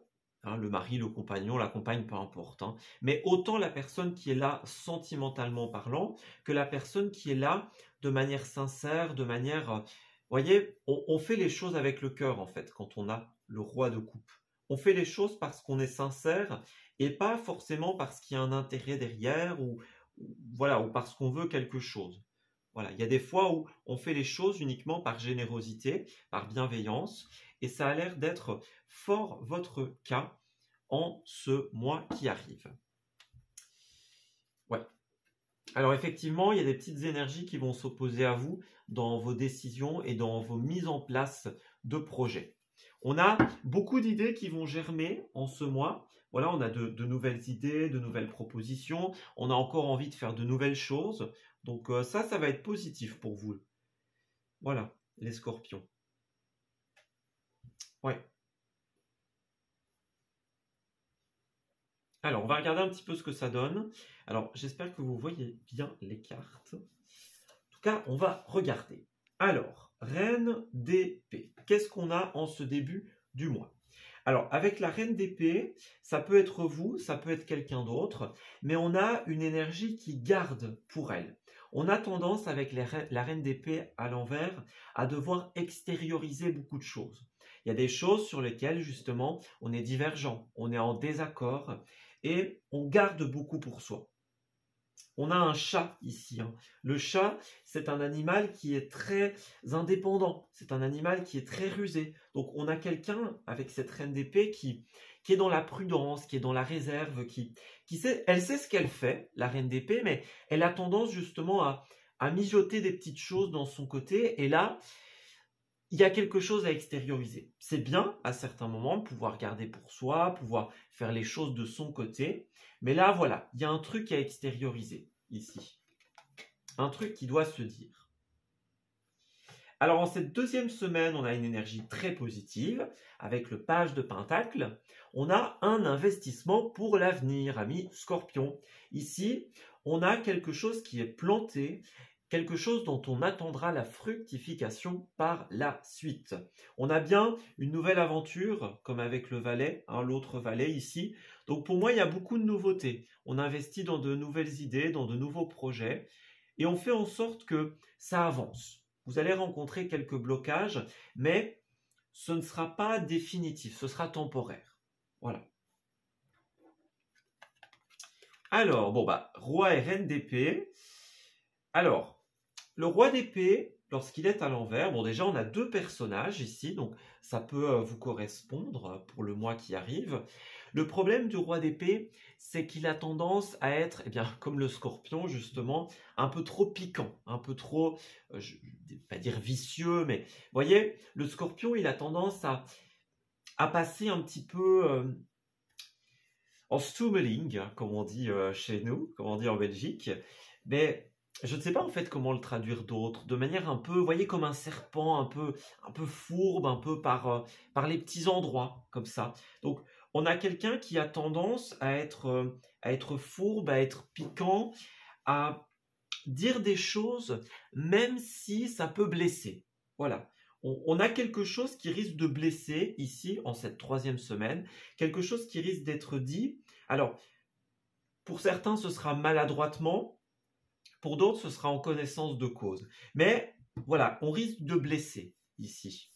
le mari, le compagnon, la compagne, peu importe, hein, mais autant la personne qui est là sentimentalement parlant, que la personne qui est là de manière sincère, de manière... voyez, on fait les choses avec le cœur en fait, quand on a le roi de coupe. On fait les choses parce qu'on est sincère et pas forcément parce qu'il y a un intérêt derrière ou voilà, ou parce qu'on veut quelque chose. Voilà, il y a des fois où on fait les choses uniquement par générosité, par bienveillance, et ça a l'air d'être fort votre cas en ce mois qui arrive. Ouais. Alors effectivement, il y a des petites énergies qui vont s'opposer à vous dans vos décisions et dans vos mises en place de projets. On a beaucoup d'idées qui vont germer en ce mois. Voilà, on a de nouvelles idées, de nouvelles propositions. On a encore envie de faire de nouvelles choses. Donc ça va être positif pour vous. Voilà, les scorpions. Ouais. Alors, on va regarder un petit peu ce que ça donne. Alors, j'espère que vous voyez bien les cartes. En tout cas, on va regarder. Alors, Reine d'épée. Qu'est-ce qu'on a en ce début du mois? Alors, avec la Reine d'épée, ça peut être vous, ça peut être quelqu'un d'autre, mais on a une énergie qui garde pour elle. On a tendance, avec la Reine d'épée à l'envers, à devoir extérioriser beaucoup de choses. Il y a des choses sur lesquelles, justement, on est divergent, on est en désaccord, et on garde beaucoup pour soi. On a un chat ici. Hein. Le chat, c'est un animal qui est très indépendant. C'est un animal qui est très rusé. Donc on a quelqu'un avec cette reine d'épée qui est dans la prudence, qui est dans la réserve, elle sait ce qu'elle fait, la reine d'épée, mais elle a tendance justement à mijoter des petites choses dans son côté. Et là, il y a quelque chose à extérioriser. C'est bien, à certains moments, de pouvoir garder pour soi, pouvoir faire les choses de son côté. Mais là, voilà, il y a un truc à extérioriser, ici. Un truc qui doit se dire. Alors, en cette deuxième semaine, on a une énergie très positive, avec le page de Pentacle. On a un investissement pour l'avenir, ami Scorpion. Ici, on a quelque chose qui est planté, quelque chose dont on attendra la fructification par la suite. On a bien une nouvelle aventure, comme avec le valet, hein, l'autre valet ici. Donc pour moi, il y a beaucoup de nouveautés. On investit dans de nouvelles idées, dans de nouveaux projets, et on fait en sorte que ça avance. Vous allez rencontrer quelques blocages, mais ce ne sera pas définitif, ce sera temporaire. Voilà. Alors, bon bah, roi et reine d'épée. Alors, le roi d'épée, lorsqu'il est à l'envers, bon déjà on a deux personnages ici, donc ça peut vous correspondre pour le mois qui arrive. Le problème du roi d'épée, c'est qu'il a tendance à être, eh bien, comme le scorpion justement, un peu trop piquant, un peu trop, je ne vais pas dire vicieux, mais vous voyez, le scorpion, il a tendance à passer un petit peu en stummeling, comme on dit chez nous, comme on dit en Belgique, mais je ne sais pas en fait comment le traduire d'autre, de manière un peu, vous voyez, comme un serpent, un peu fourbe, un peu par les petits endroits, comme ça. Donc, on a quelqu'un qui a tendance à être fourbe, à être piquant, à dire des choses, même si ça peut blesser. Voilà. On a quelque chose qui risque de blesser ici, en cette troisième semaine, quelque chose qui risque d'être dit. Alors, pour certains, ce sera maladroitement, pour d'autres, ce sera en connaissance de cause. Mais voilà, on risque de blesser ici.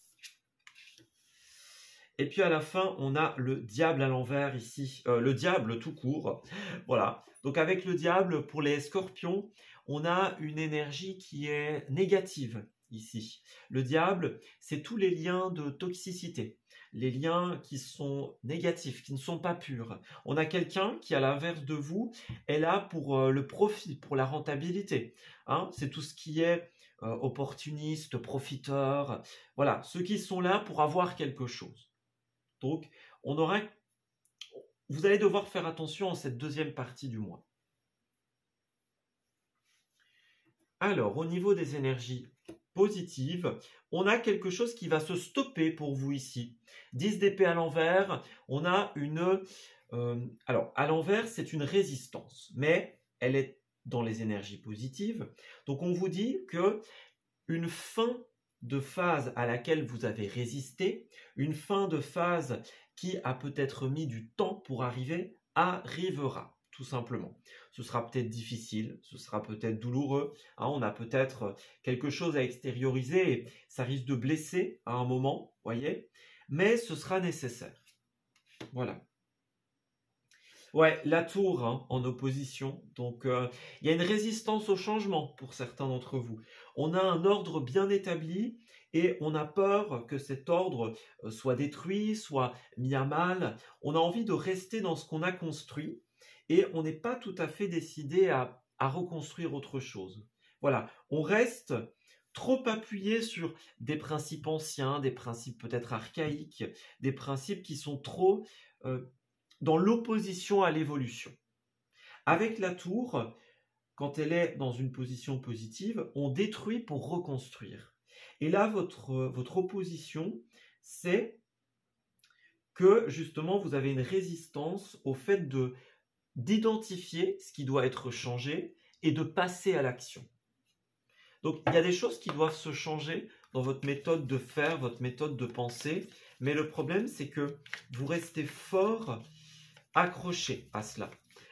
Et puis à la fin, on a le diable à l'envers ici, le diable tout court. Voilà, donc avec le diable, pour les scorpions, on a une énergie qui est négative ici. Le diable, c'est tous les liens de toxicité. les liens qui sont négatifs, qui ne sont pas purs. On a quelqu'un qui, à l'inverse de vous, est là pour le profit, pour la rentabilité. Hein, c'est tout ce qui est opportuniste, profiteur. Voilà, ceux qui sont là pour avoir quelque chose. Donc, vous allez devoir faire attention en cette deuxième partie du mois. Alors, au niveau des énergies positives, on a quelque chose qui va se stopper pour vous ici. 10 d'épée à l'envers, on a une... alors, à l'envers, c'est une résistance, mais elle est dans les énergies positives. Donc, on vous dit que une fin de phase à laquelle vous avez résisté, une fin de phase qui a peut-être mis du temps pour arriver, arrivera, tout simplement. Ce sera peut-être difficile, ce sera peut-être douloureux, hein, on a peut-être quelque chose à extérioriser et ça risque de blesser à un moment, voyez, mais ce sera nécessaire. Voilà. Ouais, la tour hein, en opposition. Donc, il y a une résistance au changement pour certains d'entre vous. On a un ordre bien établi et on a peur que cet ordre soit détruit, soit mis à mal. On a envie de rester dans ce qu'on a construit et on n'est pas tout à fait décidé à reconstruire autre chose. Voilà, on reste trop appuyé sur des principes anciens, des principes peut-être archaïques, des principes qui sont trop... dans l'opposition à l'évolution. Avec la tour, quand elle est dans une position positive, on détruit pour reconstruire. Et là, votre opposition, c'est que justement, vous avez une résistance au fait d'identifier ce qui doit être changé et de passer à l'action. Donc, il y a des choses qui doivent se changer dans votre méthode de faire, votre méthode de penser, mais le problème, c'est que vous restez fort accroché à cela.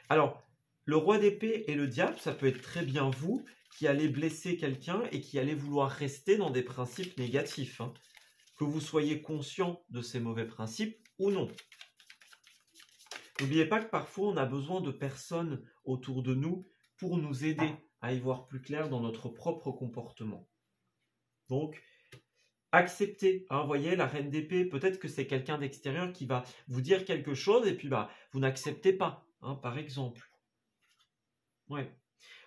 Alors, le roi d'épée et le diable, ça peut être très bien vous qui allez blesser quelqu'un et qui allez vouloir rester dans des principes négatifs. Hein. Que vous soyez conscient de ces mauvais principes ou non. N'oubliez pas que parfois on a besoin de personnes autour de nous pour nous aider à y voir plus clair dans notre propre comportement. Donc, acceptez, hein, voyez, la reine d'épée, peut-être que c'est quelqu'un d'extérieur qui va vous dire quelque chose et puis vous n'acceptez pas, hein, par exemple. Ouais.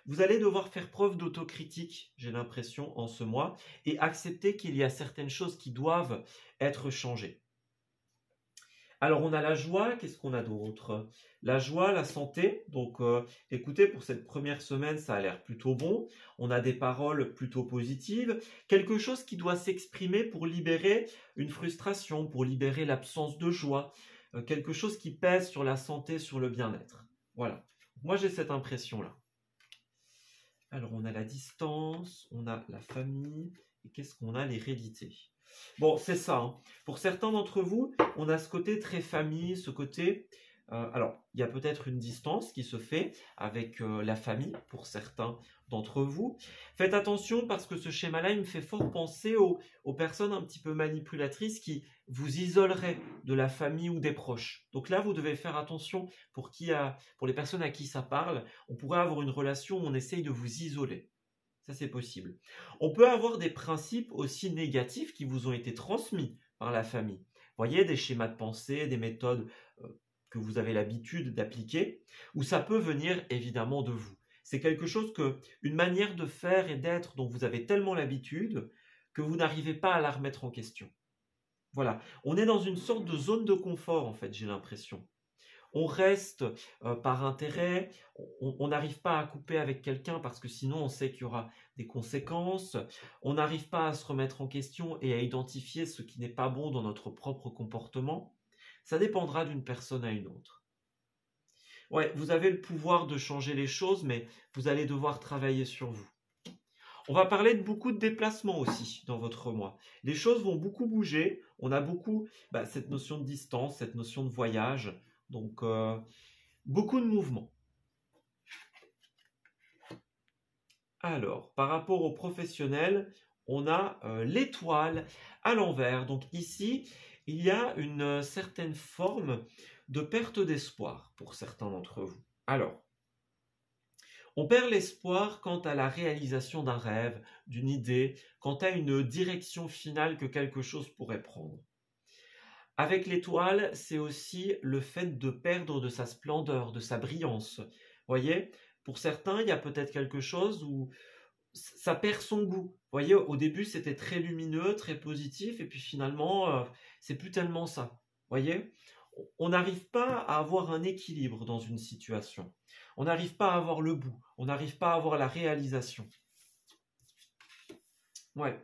Vous allez devoir faire preuve d'autocritique, j'ai l'impression, en ce mois, et accepter qu'il y a certaines choses qui doivent être changées. Alors, on a la joie, qu'est-ce qu'on a d'autre? La joie, la santé, donc écoutez, pour cette première semaine, ça a l'air plutôt bon. On a des paroles plutôt positives, quelque chose qui doit s'exprimer pour libérer une frustration, pour libérer l'absence de joie, quelque chose qui pèse sur la santé, sur le bien-être. Voilà, moi j'ai cette impression-là. Alors, on a la distance, on a la famille, et qu'est-ce qu'on a? L'hérédité. Bon, c'est ça. Hein. Pour certains d'entre vous, on a ce côté très famille, ce côté... alors, il y a peut-être une distance qui se fait avec la famille, pour certains d'entre vous. Faites attention parce que ce schéma-là, il me fait fort penser aux personnes un petit peu manipulatrices qui vous isoleraient de la famille ou des proches. Donc là, vous devez faire attention pour les personnes à qui ça parle. On pourrait avoir une relation où on essaye de vous isoler. Ça, c'est possible. On peut avoir des principes aussi négatifs qui vous ont été transmis par la famille. Vous voyez, des schémas de pensée, des méthodes que vous avez l'habitude d'appliquer, ou ça peut venir évidemment de vous. C'est quelque chose une manière de faire et d'être dont vous avez tellement l'habitude que vous n'arrivez pas à la remettre en question. Voilà. On est dans une sorte de zone de confort, en fait, j'ai l'impression. On reste par intérêt, on n'arrive pas à couper avec quelqu'un parce que sinon on sait qu'il y aura des conséquences, on n'arrive pas à se remettre en question et à identifier ce qui n'est pas bon dans notre propre comportement. Ça dépendra d'une personne à une autre. Ouais, vous avez le pouvoir de changer les choses, mais vous allez devoir travailler sur vous. On va parler de beaucoup de déplacements aussi dans votre mois. Les choses vont beaucoup bouger, on a beaucoup cette notion de distance, cette notion de voyage. Donc, beaucoup de mouvements. Alors, par rapport aux professionnels, on a l'étoile à l'envers. Donc ici, il y a une certaine forme de perte d'espoir pour certains d'entre vous. Alors, on perd l'espoir quant à la réalisation d'un rêve, d'une idée, quant à une direction finale que quelque chose pourrait prendre. Avec l'étoile, c'est aussi le fait de perdre de sa splendeur, de sa brillance. Voyez, pour certains, il y a peut-être quelque chose où ça perd son goût. Voyez, au début, c'était très lumineux, très positif, et puis finalement, c'est plus tellement ça. Voyez, on n'arrive pas à avoir un équilibre dans une situation. On n'arrive pas à avoir le bout. On n'arrive pas à avoir la réalisation. Ouais.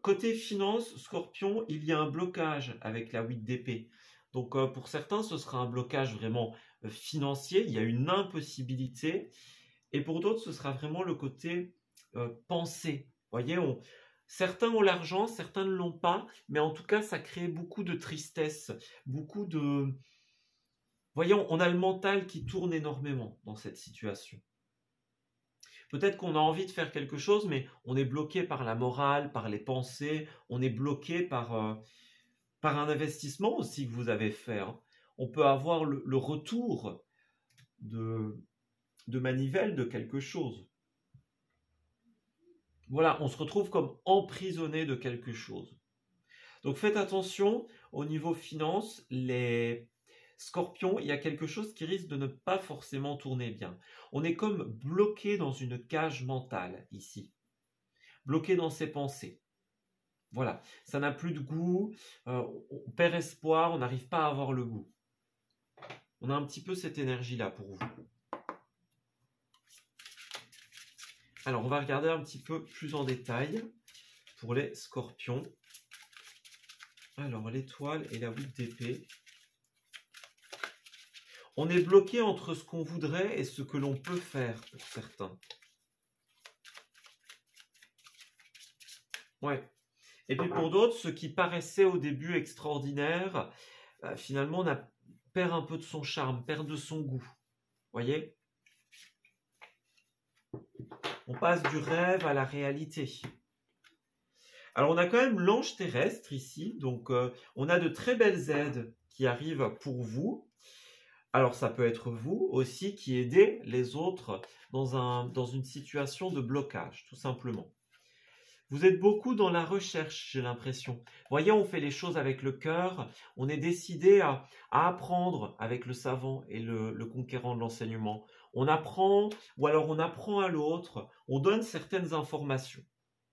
Côté finance, Scorpion, il y a un blocage avec la 8 d'épée. Donc pour certains, ce sera un blocage vraiment financier, il y a une impossibilité. Et pour d'autres, ce sera vraiment le côté pensée. Vous voyez, certains ont l'argent, certains ne l'ont pas, mais en tout cas, ça crée beaucoup de tristesse, beaucoup de... Vous voyez, on a le mental qui tourne énormément dans cette situation. Peut-être qu'on a envie de faire quelque chose, mais on est bloqué par la morale, par les pensées, on est bloqué par un investissement aussi que vous avez fait. Hein. On peut avoir le retour de manivelle de quelque chose. Voilà, on se retrouve comme emprisonné de quelque chose. Donc faites attention au niveau finance, les Scorpions, il y a quelque chose qui risque de ne pas forcément tourner bien. On est comme bloqué dans une cage mentale ici, bloqué dans ses pensées. Voilà, ça n'a plus de goût, on perd espoir, on n'arrive pas à avoir le goût. On a un petit peu cette énergie-là pour vous. Alors, on va regarder un petit peu plus en détail pour les Scorpions. Alors, l'étoile et la 8 d'épée. On est bloqué entre ce qu'on voudrait et ce que l'on peut faire pour certains. Ouais. Et puis pour d'autres, ce qui paraissait au début extraordinaire, finalement, perd un peu de son charme, perd de son goût. Voyez ? On passe du rêve à la réalité. Alors, on a quand même l'ange terrestre ici. Donc, on a de très belles aides qui arrivent pour vous. Alors, ça peut être vous aussi qui aidez les autres dans une situation de blocage, tout simplement. Vous êtes beaucoup dans la recherche, j'ai l'impression. Voyez, on fait les choses avec le cœur. On est décidé à apprendre avec le savant et le conquérant de l'enseignement. On apprend, ou alors on apprend à l'autre. On donne certaines informations.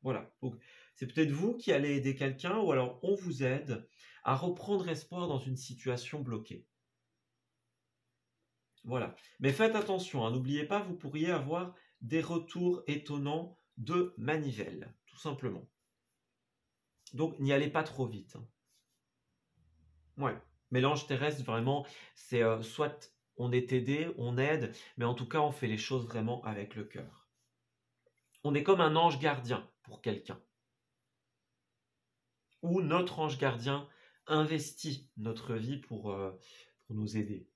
Voilà. Donc, c'est peut-être vous qui allez aider quelqu'un, ou alors on vous aide à reprendre espoir dans une situation bloquée. Voilà. Mais faites attention, hein, n'oubliez pas, vous pourriez avoir des retours étonnants de manivelle, tout simplement. Donc, n'y allez pas trop vite. Hein. Ouais. Mais l'ange terrestre, vraiment, c'est soit on est aidé, on aide, mais en tout cas, on fait les choses vraiment avec le cœur. On est comme un ange gardien pour quelqu'un. Ou notre ange gardien investit notre vie pour nous aider.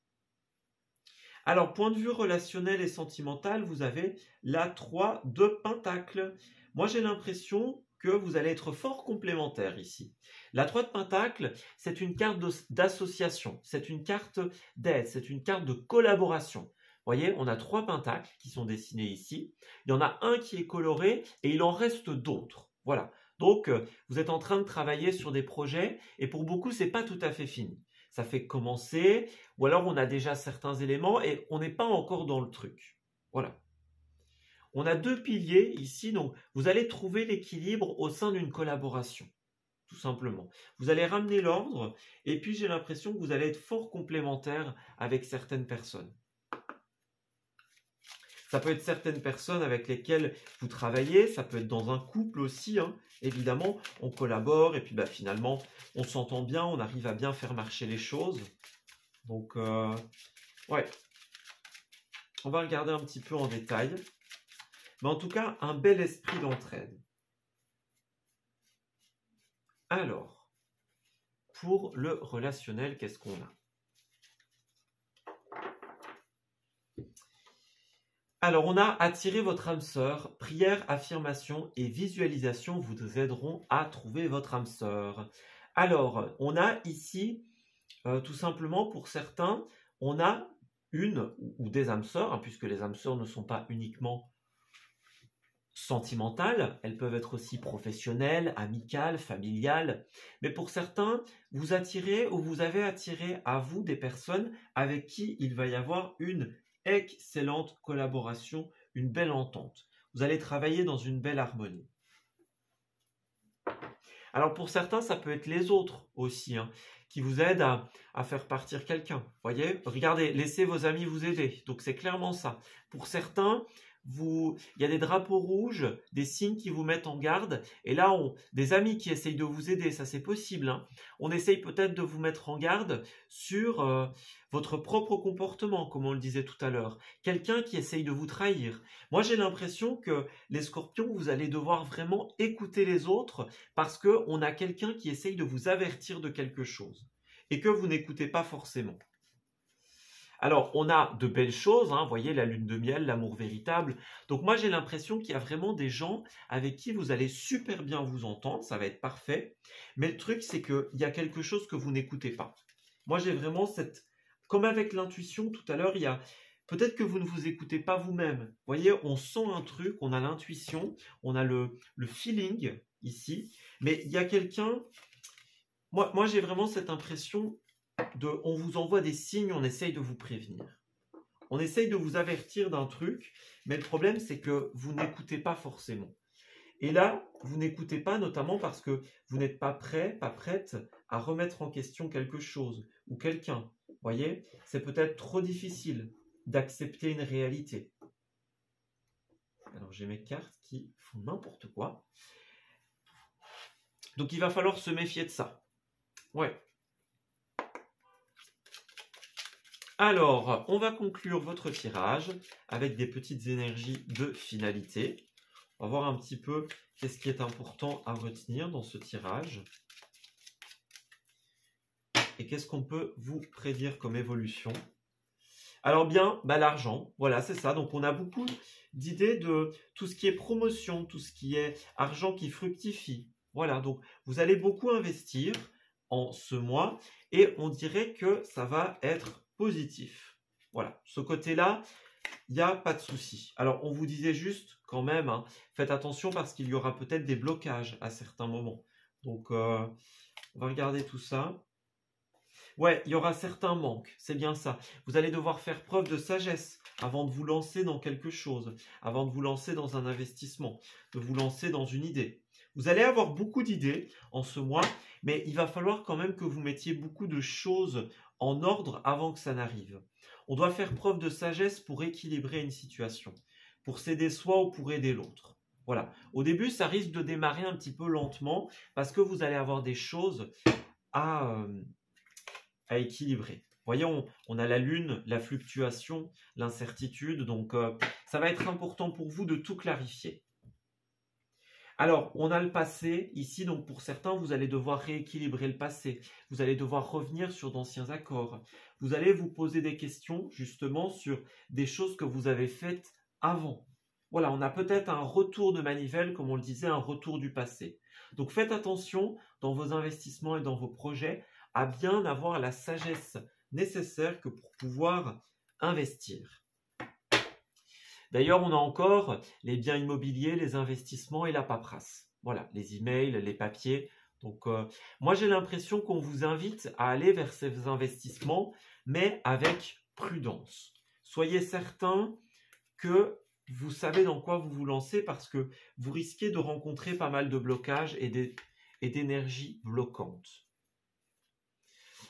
Alors, point de vue relationnel et sentimental, vous avez la 3 de Pentacle. Moi, j'ai l'impression que vous allez être fort complémentaires ici. La 3 de Pentacle, c'est une carte d'association, c'est une carte d'aide, c'est une carte de collaboration. Vous voyez, on a 3 pentacles qui sont dessinés ici. Il y en a un qui est coloré et il en reste d'autres. Voilà. Donc, vous êtes en train de travailler sur des projets et pour beaucoup, ce n'est pas tout à fait fini. Ça fait commencer, ou alors on a déjà certains éléments et on n'est pas encore dans le truc. Voilà. On a 2 piliers ici, donc vous allez trouver l'équilibre au sein d'une collaboration, tout simplement. Vous allez ramener l'ordre et puis j'ai l'impression que vous allez être fort complémentaires avec certaines personnes. Ça peut être certaines personnes avec lesquelles vous travaillez, ça peut être dans un couple aussi, hein. Évidemment, on collabore et puis finalement, on s'entend bien, on arrive à bien faire marcher les choses. Donc, ouais, on va regarder un petit peu en détail. Mais en tout cas, un bel esprit d'entraide. Alors, pour le relationnel, qu'est-ce qu'on a ? Alors, on a attiré votre âme sœur. Prière, affirmation et visualisation vous aideront à trouver votre âme sœur. Alors, on a ici, tout simplement pour certains, on a une ou des âmes sœurs, hein, puisque les âmes sœurs ne sont pas uniquement sentimentales, elles peuvent être aussi professionnelles, amicales, familiales. Mais pour certains, vous attirez ou vous avez attiré à vous des personnes avec qui il va y avoir une excellente collaboration, une belle entente. Vous allez travailler dans une belle harmonie. Alors pour certains, ça peut être les autres aussi, hein, qui vous aident à faire partir quelqu'un. Voyez, regardez, laissez vos amis vous aider. Donc c'est clairement ça. Pour certains, il y a des drapeaux rouges, des signes qui vous mettent en garde. Et là, des amis qui essayent de vous aider, ça c'est possible, hein. On essaye peut-être de vous mettre en garde sur votre propre comportement, comme on le disait tout à l'heure. Quelqu'un qui essaye de vous trahir. Moi, j'ai l'impression que les scorpions, vous allez devoir vraiment écouter les autres parce qu'on a quelqu'un qui essaye de vous avertir de quelque chose et que vous n'écoutez pas forcément. Alors, on a de belles choses, hein, vous voyez, la lune de miel, l'amour véritable. Donc moi, j'ai l'impression qu'il y a vraiment des gens avec qui vous allez super bien vous entendre, ça va être parfait. Mais le truc, c'est qu'il y a quelque chose que vous n'écoutez pas. Moi, j'ai vraiment comme avec l'intuition tout à l'heure, il y a... Peut-être que vous ne vous écoutez pas vous-même. Vous voyez, on sent un truc, on a l'intuition, on a le feeling ici. Mais il y a quelqu'un... Moi j'ai vraiment cette impression on vous envoie des signes, on essaye de vous prévenir. On essaye de vous avertir d'un truc, mais le problème, c'est que vous n'écoutez pas forcément. Et là, vous n'écoutez pas notamment parce que vous n'êtes pas prêt, pas prête à remettre en question quelque chose ou quelqu'un. Vous voyez, c'est peut-être trop difficile d'accepter une réalité. Alors, j'ai mes cartes qui font n'importe quoi. Donc, il va falloir se méfier de ça. Ouais. Alors, on va conclure votre tirage avec des petites énergies de finalité. On va voir un petit peu qu'est-ce qui est important à retenir dans ce tirage. Et qu'est-ce qu'on peut vous prédire comme évolution. Alors bien, l'argent, voilà, c'est ça. Donc on a beaucoup d'idées de tout ce qui est promotion, tout ce qui est argent qui fructifie. Voilà, donc vous allez beaucoup investir en ce mois et on dirait que ça va être positif. Voilà, ce côté-là, il n'y a pas de souci. Alors, on vous disait juste quand même, hein, faites attention parce qu'il y aura peut-être des blocages à certains moments. Donc, on va regarder tout ça. Ouais, il y aura certains manques, c'est bien ça. Vous allez devoir faire preuve de sagesse avant de vous lancer dans quelque chose, avant de vous lancer dans un investissement, de vous lancer dans une idée. Vous allez avoir beaucoup d'idées en ce mois, mais il va falloir quand même que vous mettiez beaucoup de choses en ordre avant que ça n'arrive. On doit faire preuve de sagesse pour équilibrer une situation, pour s'aider soi ou pour aider l'autre. Voilà. Au début, ça risque de démarrer un petit peu lentement parce que vous allez avoir des choses à équilibrer. Voyons, on a la lune, la fluctuation, l'incertitude, donc ça va être important pour vous de tout clarifier. Alors, on a le passé ici, donc pour certains, vous allez devoir rééquilibrer le passé. Vous allez devoir revenir sur d'anciens accords. Vous allez vous poser des questions, justement, sur des choses que vous avez faites avant. Voilà, on a peut-être un retour de manivelle, comme on le disait, un retour du passé. Donc, faites attention dans vos investissements et dans vos projets à bien avoir la sagesse nécessaire que pour pouvoir investir. D'ailleurs, on a encore les biens immobiliers, les investissements et la paperasse. Voilà, les emails, les papiers. Donc, moi, j'ai l'impression qu'on vous invite à aller vers ces investissements, mais avec prudence. Soyez certains que vous savez dans quoi vous vous lancez parce que vous risquez de rencontrer pas mal de blocages et d'énergie bloquante.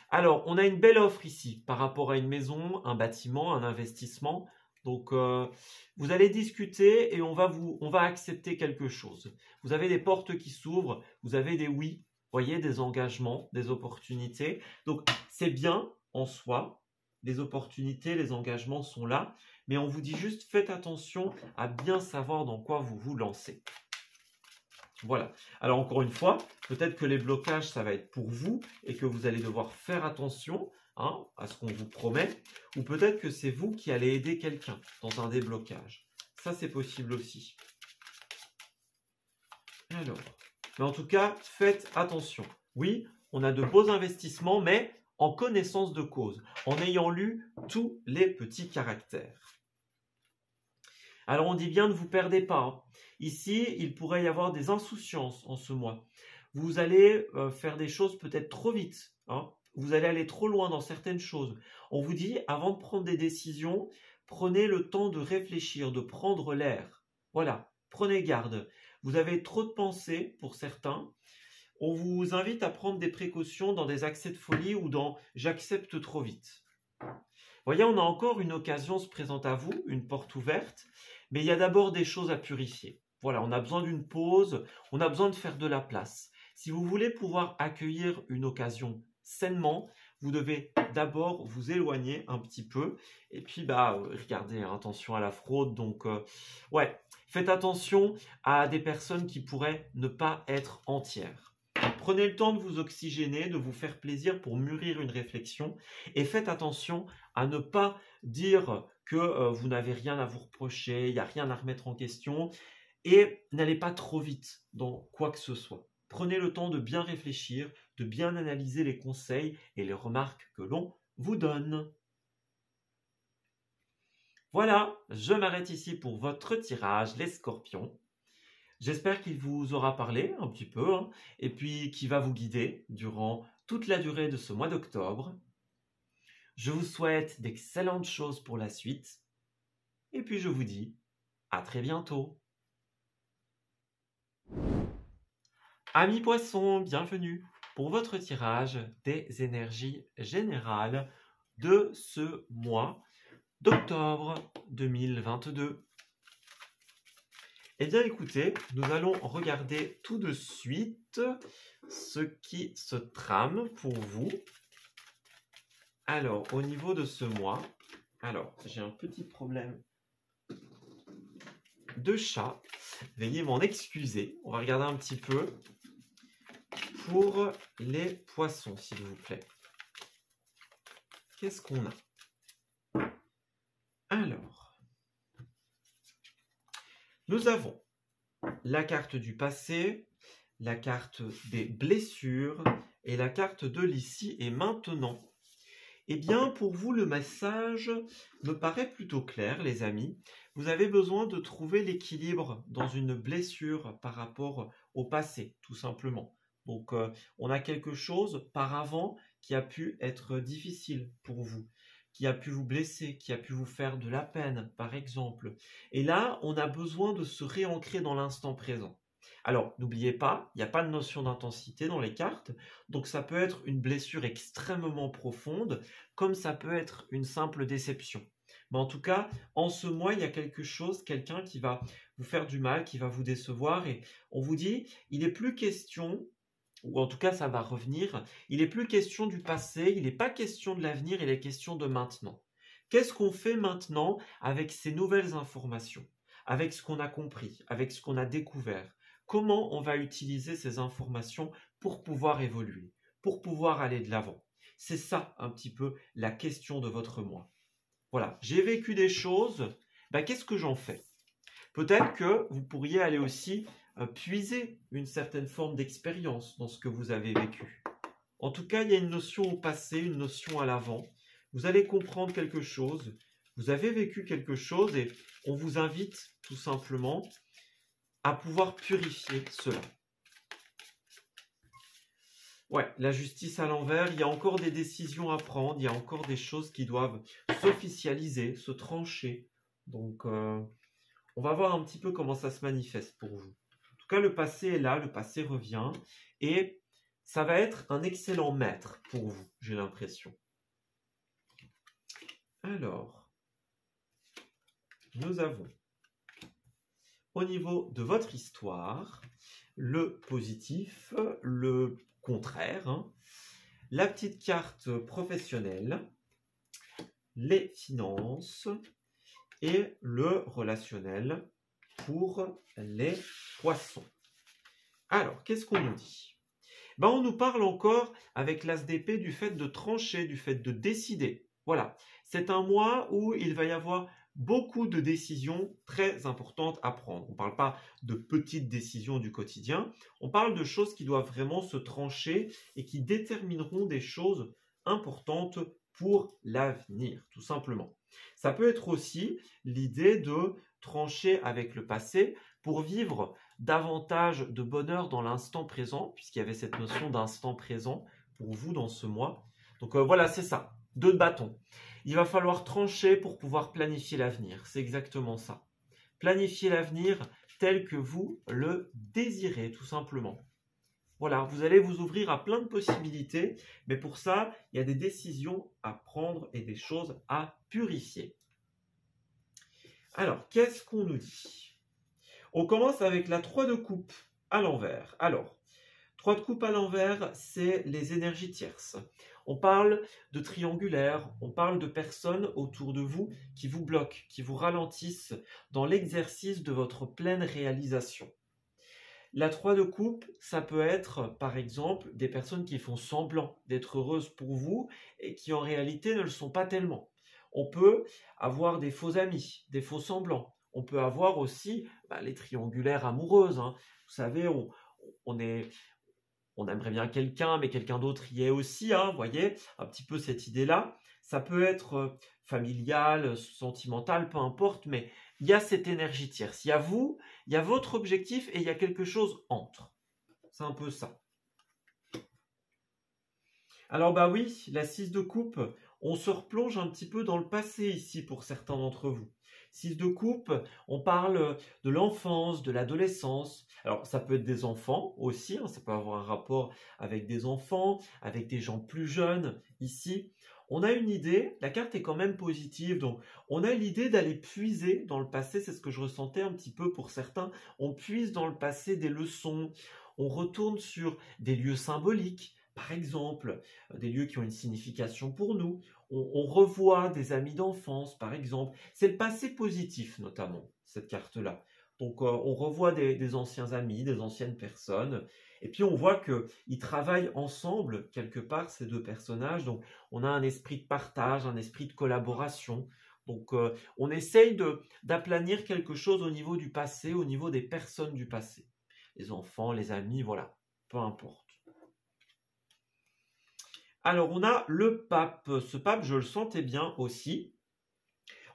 Alors, on a une belle offre ici par rapport à une maison, un bâtiment, un investissement. Donc, vous allez discuter et on va accepter quelque chose. Vous avez des portes qui s'ouvrent, vous avez des oui, voyez, des engagements, des opportunités. Donc, c'est bien en soi, les opportunités, les engagements sont là, mais on vous dit juste, faites attention à bien savoir dans quoi vous vous lancez. Voilà. Alors, encore une fois, peut-être que les blocages, ça va être pour vous et que vous allez devoir faire attention à ce qu'on vous promet, ou peut-être que c'est vous qui allez aider quelqu'un dans un déblocage. Ça, c'est possible aussi. Alors, mais en tout cas, faites attention. Oui, on a de beaux investissements, mais en connaissance de cause, en ayant lu tous les petits caractères. Alors on dit bien ne vous perdez pas, hein. Ici, il pourrait y avoir des insouciances en ce mois. Vous allez faire des choses peut-être trop vite, hein. Vous allez aller trop loin dans certaines choses. On vous dit, avant de prendre des décisions, prenez le temps de réfléchir, de prendre l'air. Voilà, prenez garde. Vous avez trop de pensées pour certains. On vous invite à prendre des précautions dans des accès de folie ou dans « j'accepte trop vite ». Voyez, on a encore une occasion se présente à vous, une porte ouverte, mais il y a d'abord des choses à purifier. Voilà, on a besoin d'une pause, on a besoin de faire de la place. Si vous voulez pouvoir accueillir une occasion sainement, vous devez d'abord vous éloigner un petit peu et puis regardez, hein, attention à la fraude. Donc ouais, faites attention à des personnes qui pourraient ne pas être entières. Prenez le temps de vous oxygéner, de vous faire plaisir pour mûrir une réflexion et faites attention à ne pas dire que vous n'avez rien à vous reprocher, il n'y a rien à remettre en question et n'allez pas trop vite dans quoi que ce soit. Prenez le temps de bien réfléchir, de bien analyser les conseils et les remarques que l'on vous donne. Voilà, je m'arrête ici pour votre tirage, les scorpions. J'espère qu'il vous aura parlé un petit peu, hein, et puis qu'il va vous guider durant toute la durée de ce mois d'octobre. Je vous souhaite d'excellentes choses pour la suite, et puis je vous dis à très bientôt. Amis poissons, bienvenue pour votre tirage des énergies générales de ce mois d'octobre 2022. Eh bien écoutez, nous allons regarder tout de suite ce qui se trame pour vous. Alors, au niveau de ce mois, j'ai un petit problème de chat. Veuillez m'en excuser. On va regarder un petit peu pour les poissons, s'il vous plaît. Qu'est-ce qu'on a? Alors, nous avons la carte du passé, la carte des blessures et la carte de l'ici et maintenant. Eh bien, pour vous, le message me paraît plutôt clair, les amis. Vous avez besoin de trouver l'équilibre dans une blessure par rapport au passé, tout simplement. Donc, on a quelque chose par avant qui a pu être difficile pour vous, qui a pu vous blesser, qui a pu vous faire de la peine, par exemple. Et là, on a besoin de se réancrer dans l'instant présent. Alors, n'oubliez pas, il n'y a pas de notion d'intensité dans les cartes, donc ça peut être une blessure extrêmement profonde, comme ça peut être une simple déception. Mais en tout cas, en ce mois, il y a quelque chose, quelqu'un qui va vous faire du mal, qui va vous décevoir, et on vous dit, il n'est plus question, ou en tout cas ça va revenir, il n'est plus question du passé, il n'est pas question de l'avenir, il est question de maintenant. Qu'est-ce qu'on fait maintenant avec ces nouvelles informations, avec ce qu'on a compris, avec ce qu'on a découvert? Comment on va utiliser ces informations pour pouvoir évoluer, pour pouvoir aller de l'avant? C'est ça un petit peu la question de votre mois. Voilà, j'ai vécu des choses, qu'est-ce que j'en fais? Peut-être que vous pourriez aller aussi puiser une certaine forme d'expérience dans ce que vous avez vécu. En tout cas, il y a une notion au passé, une notion à l'avant. Vous allez comprendre quelque chose, vous avez vécu quelque chose et on vous invite tout simplement à pouvoir purifier cela. Ouais, la justice à l'envers, il y a encore des décisions à prendre, il y a encore des choses qui doivent s'officialiser, se trancher. Donc, on va voir un petit peu comment ça se manifeste pour vous. En tout cas, le passé est là, le passé revient et ça va être un excellent maître pour vous, j'ai l'impression. Alors, nous avons au niveau de votre histoire le positif, le contraire, hein, la petite carte professionnelle, les finances et le relationnel pour les poissons. Alors, qu'est-ce qu'on nous dit? On nous parle encore avec l'as d'épée du fait de trancher, du fait de décider. Voilà, c'est un mois où il va y avoir beaucoup de décisions très importantes à prendre. On ne parle pas de petites décisions du quotidien, on parle de choses qui doivent vraiment se trancher et qui détermineront des choses importantes pour l'avenir, tout simplement. Ça peut être aussi l'idée de trancher avec le passé pour vivre davantage de bonheur dans l'instant présent, puisqu'il y avait cette notion d'instant présent pour vous dans ce mois. Donc voilà, c'est ça, 2 bâtons. Il va falloir trancher pour pouvoir planifier l'avenir, c'est exactement ça. Planifier l'avenir tel que vous le désirez, tout simplement. Voilà, vous allez vous ouvrir à plein de possibilités, mais pour ça, il y a des décisions à prendre et des choses à purifier. Alors, qu'est-ce qu'on nous dit? On commence avec la 3 de coupe à l'envers. Alors, 3 de coupe à l'envers, c'est les énergies tierces. On parle de triangulaire, on parle de personnes autour de vous qui vous bloquent, qui vous ralentissent dans l'exercice de votre pleine réalisation. La 3 de coupe, ça peut être, par exemple, des personnes qui font semblant d'être heureuses pour vous et qui en réalité ne le sont pas tellement. On peut avoir des faux amis, des faux semblants. On peut avoir aussi les triangulaires amoureuses. Hein. Vous savez, on aimerait bien quelqu'un, mais quelqu'un d'autre y est aussi. Hein, vous voyez, un petit peu cette idée-là. Ça peut être familial, sentimental, peu importe, mais il y a cette énergie tierce. Il y a vous, il y a votre objectif et il y a quelque chose entre. C'est un peu ça. Alors bah oui, la 6 de coupe, on se replonge un petit peu dans le passé ici pour certains d'entre vous. 6 de coupe, on parle de l'enfance, de l'adolescence. Alors ça peut être des enfants aussi, hein, ça peut avoir un rapport avec des enfants, avec des gens plus jeunes ici. On a une idée, la carte est quand même positive, donc on a l'idée d'aller puiser dans le passé, c'est ce que je ressentais un petit peu pour certains. On puise dans le passé des leçons, on retourne sur des lieux symboliques, par exemple, des lieux qui ont une signification pour nous. On revoit des amis d'enfance, par exemple. C'est le passé positif, notamment, cette carte-là. Donc, on revoit des anciens amis, des anciennes personnes. Et puis, on voit qu'ils travaillent ensemble, quelque part, ces 2 personnages. Donc, on a un esprit de partage, un esprit de collaboration. Donc, on essaye d'aplanir quelque chose au niveau du passé, au niveau des personnes du passé. Les enfants, les amis, voilà, peu importe. Alors, on a le pape. Ce pape, je le sentais bien aussi.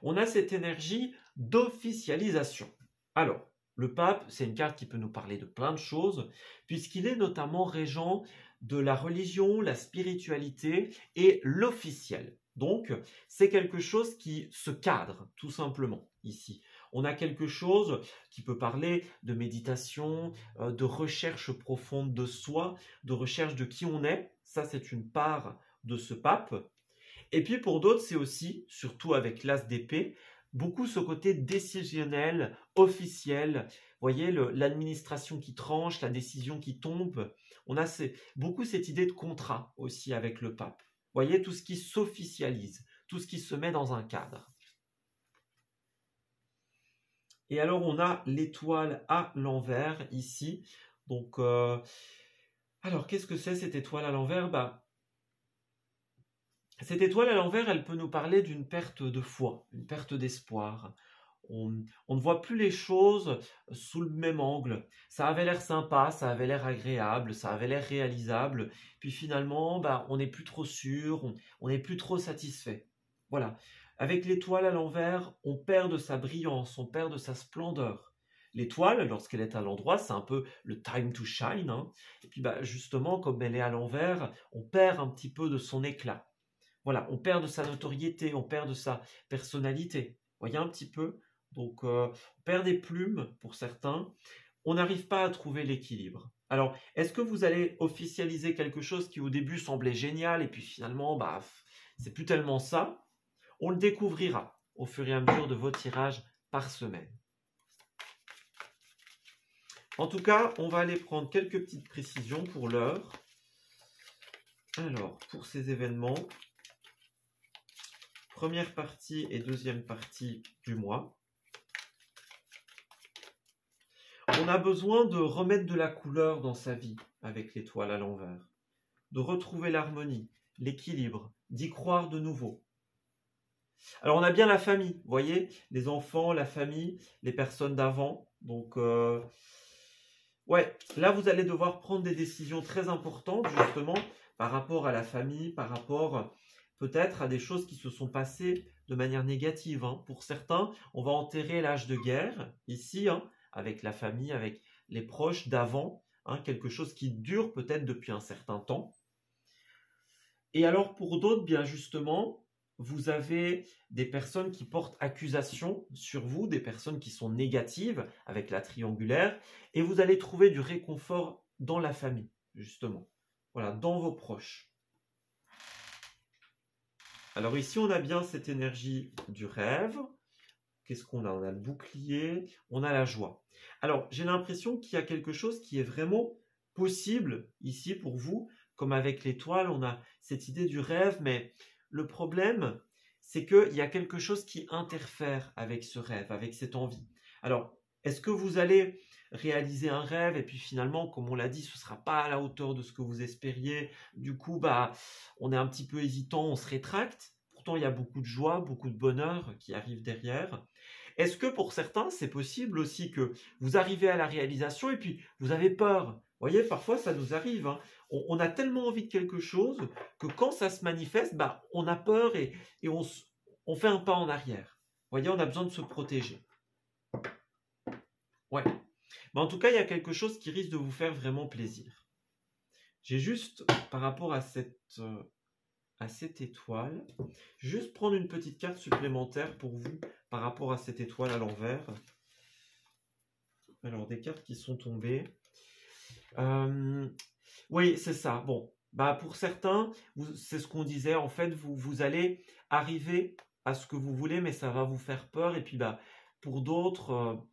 On a cette énergie d'officialisation. Alors, le pape, c'est une carte qui peut nous parler de plein de choses, puisqu'il est notamment régent de la religion, la spiritualité et l'officiel. Donc, c'est quelque chose qui se cadre, tout simplement, ici. On a quelque chose qui peut parler de méditation, de recherche profonde de soi, de recherche de qui on est. Ça, c'est une part de ce pape. Et puis pour d'autres, c'est aussi, surtout avec l'as d'épée, beaucoup ce côté décisionnel, officiel. Vous voyez, l'administration qui tranche, la décision qui tombe. On a beaucoup cette idée de contrat aussi avec le pape. Vous voyez, tout ce qui s'officialise, tout ce qui se met dans un cadre. Et alors, on a l'étoile à l'envers ici. Donc, alors, qu'est-ce que c'est cette étoile à l'envers? Cette étoile à l'envers, elle peut nous parler d'une perte de foi, une perte d'espoir. On ne voit plus les choses sous le même angle. Ça avait l'air sympa, ça avait l'air agréable, ça avait l'air réalisable. Puis finalement, on n'est plus trop sûr, on n'est plus trop satisfait. Voilà. Avec l'étoile à l'envers, on perd de sa brillance, on perd de sa splendeur. L'étoile, lorsqu'elle est à l'endroit, c'est un peu le time to shine. Hein. Et puis justement, comme elle est à l'envers, on perd un petit peu de son éclat. Voilà, on perd de sa notoriété, on perd de sa personnalité. Vous voyez un petit peu? Donc, on perd des plumes pour certains. On n'arrive pas à trouver l'équilibre. Alors, est-ce que vous allez officialiser quelque chose qui au début semblait génial et puis finalement, c'est plus tellement ça? On le découvrira au fur et à mesure de vos tirages par semaine. En tout cas, on va aller prendre quelques petites précisions pour l'heure. Alors, pour ces événements, première partie et deuxième partie du mois. On a besoin de remettre de la couleur dans sa vie avec l'étoile à l'envers, de retrouver l'harmonie, l'équilibre, d'y croire de nouveau. Alors on a bien la famille, vous voyez, les enfants, la famille, les personnes d'avant. Donc ouais, là vous allez devoir prendre des décisions très importantes justement par rapport à la famille, par rapport peut-être à des choses qui se sont passées de manière négative, hein. Pour certains, on va enterrer l'âge de guerre, ici, hein, avec la famille, avec les proches d'avant, hein, quelque chose qui dure peut-être depuis un certain temps. Et alors pour d'autres, bien justement, vous avez des personnes qui portent accusation sur vous, des personnes qui sont négatives avec la triangulaire, et vous allez trouver du réconfort dans la famille, justement. Voilà, dans vos proches. Alors ici, on a bien cette énergie du rêve. Qu'est-ce qu'on a? On a le bouclier, on a la joie. Alors, j'ai l'impression qu'il y a quelque chose qui est vraiment possible ici pour vous. Comme avec l'étoile, on a cette idée du rêve, mais le problème, c'est qu'il y a quelque chose qui interfère avec ce rêve, avec cette envie. Alors, est-ce que vous allez réaliser un rêve et puis finalement, comme on l'a dit, ce ne sera pas à la hauteur de ce que vous espériez. Du coup, on est un petit peu hésitant, on se rétracte. Pourtant, il y a beaucoup de joie, beaucoup de bonheur qui arrive derrière. Est-ce que pour certains, c'est possible aussi que vous arrivez à la réalisation et puis vous avez peur? Vous voyez, parfois ça nous arrive, hein. On a tellement envie de quelque chose que quand ça se manifeste, on a peur et on fait un pas en arrière. Vous voyez, on a besoin de se protéger. Ouais. Mais en tout cas, il y a quelque chose qui risque de vous faire vraiment plaisir. J'ai juste, par rapport à cette étoile, juste prendre une petite carte supplémentaire pour vous par rapport à cette étoile à l'envers. Alors, des cartes qui sont tombées. Oui, c'est ça. Bon, pour certains, c'est ce qu'on disait. En fait, vous allez arriver à ce que vous voulez, mais ça va vous faire peur. Et puis, pour d'autres,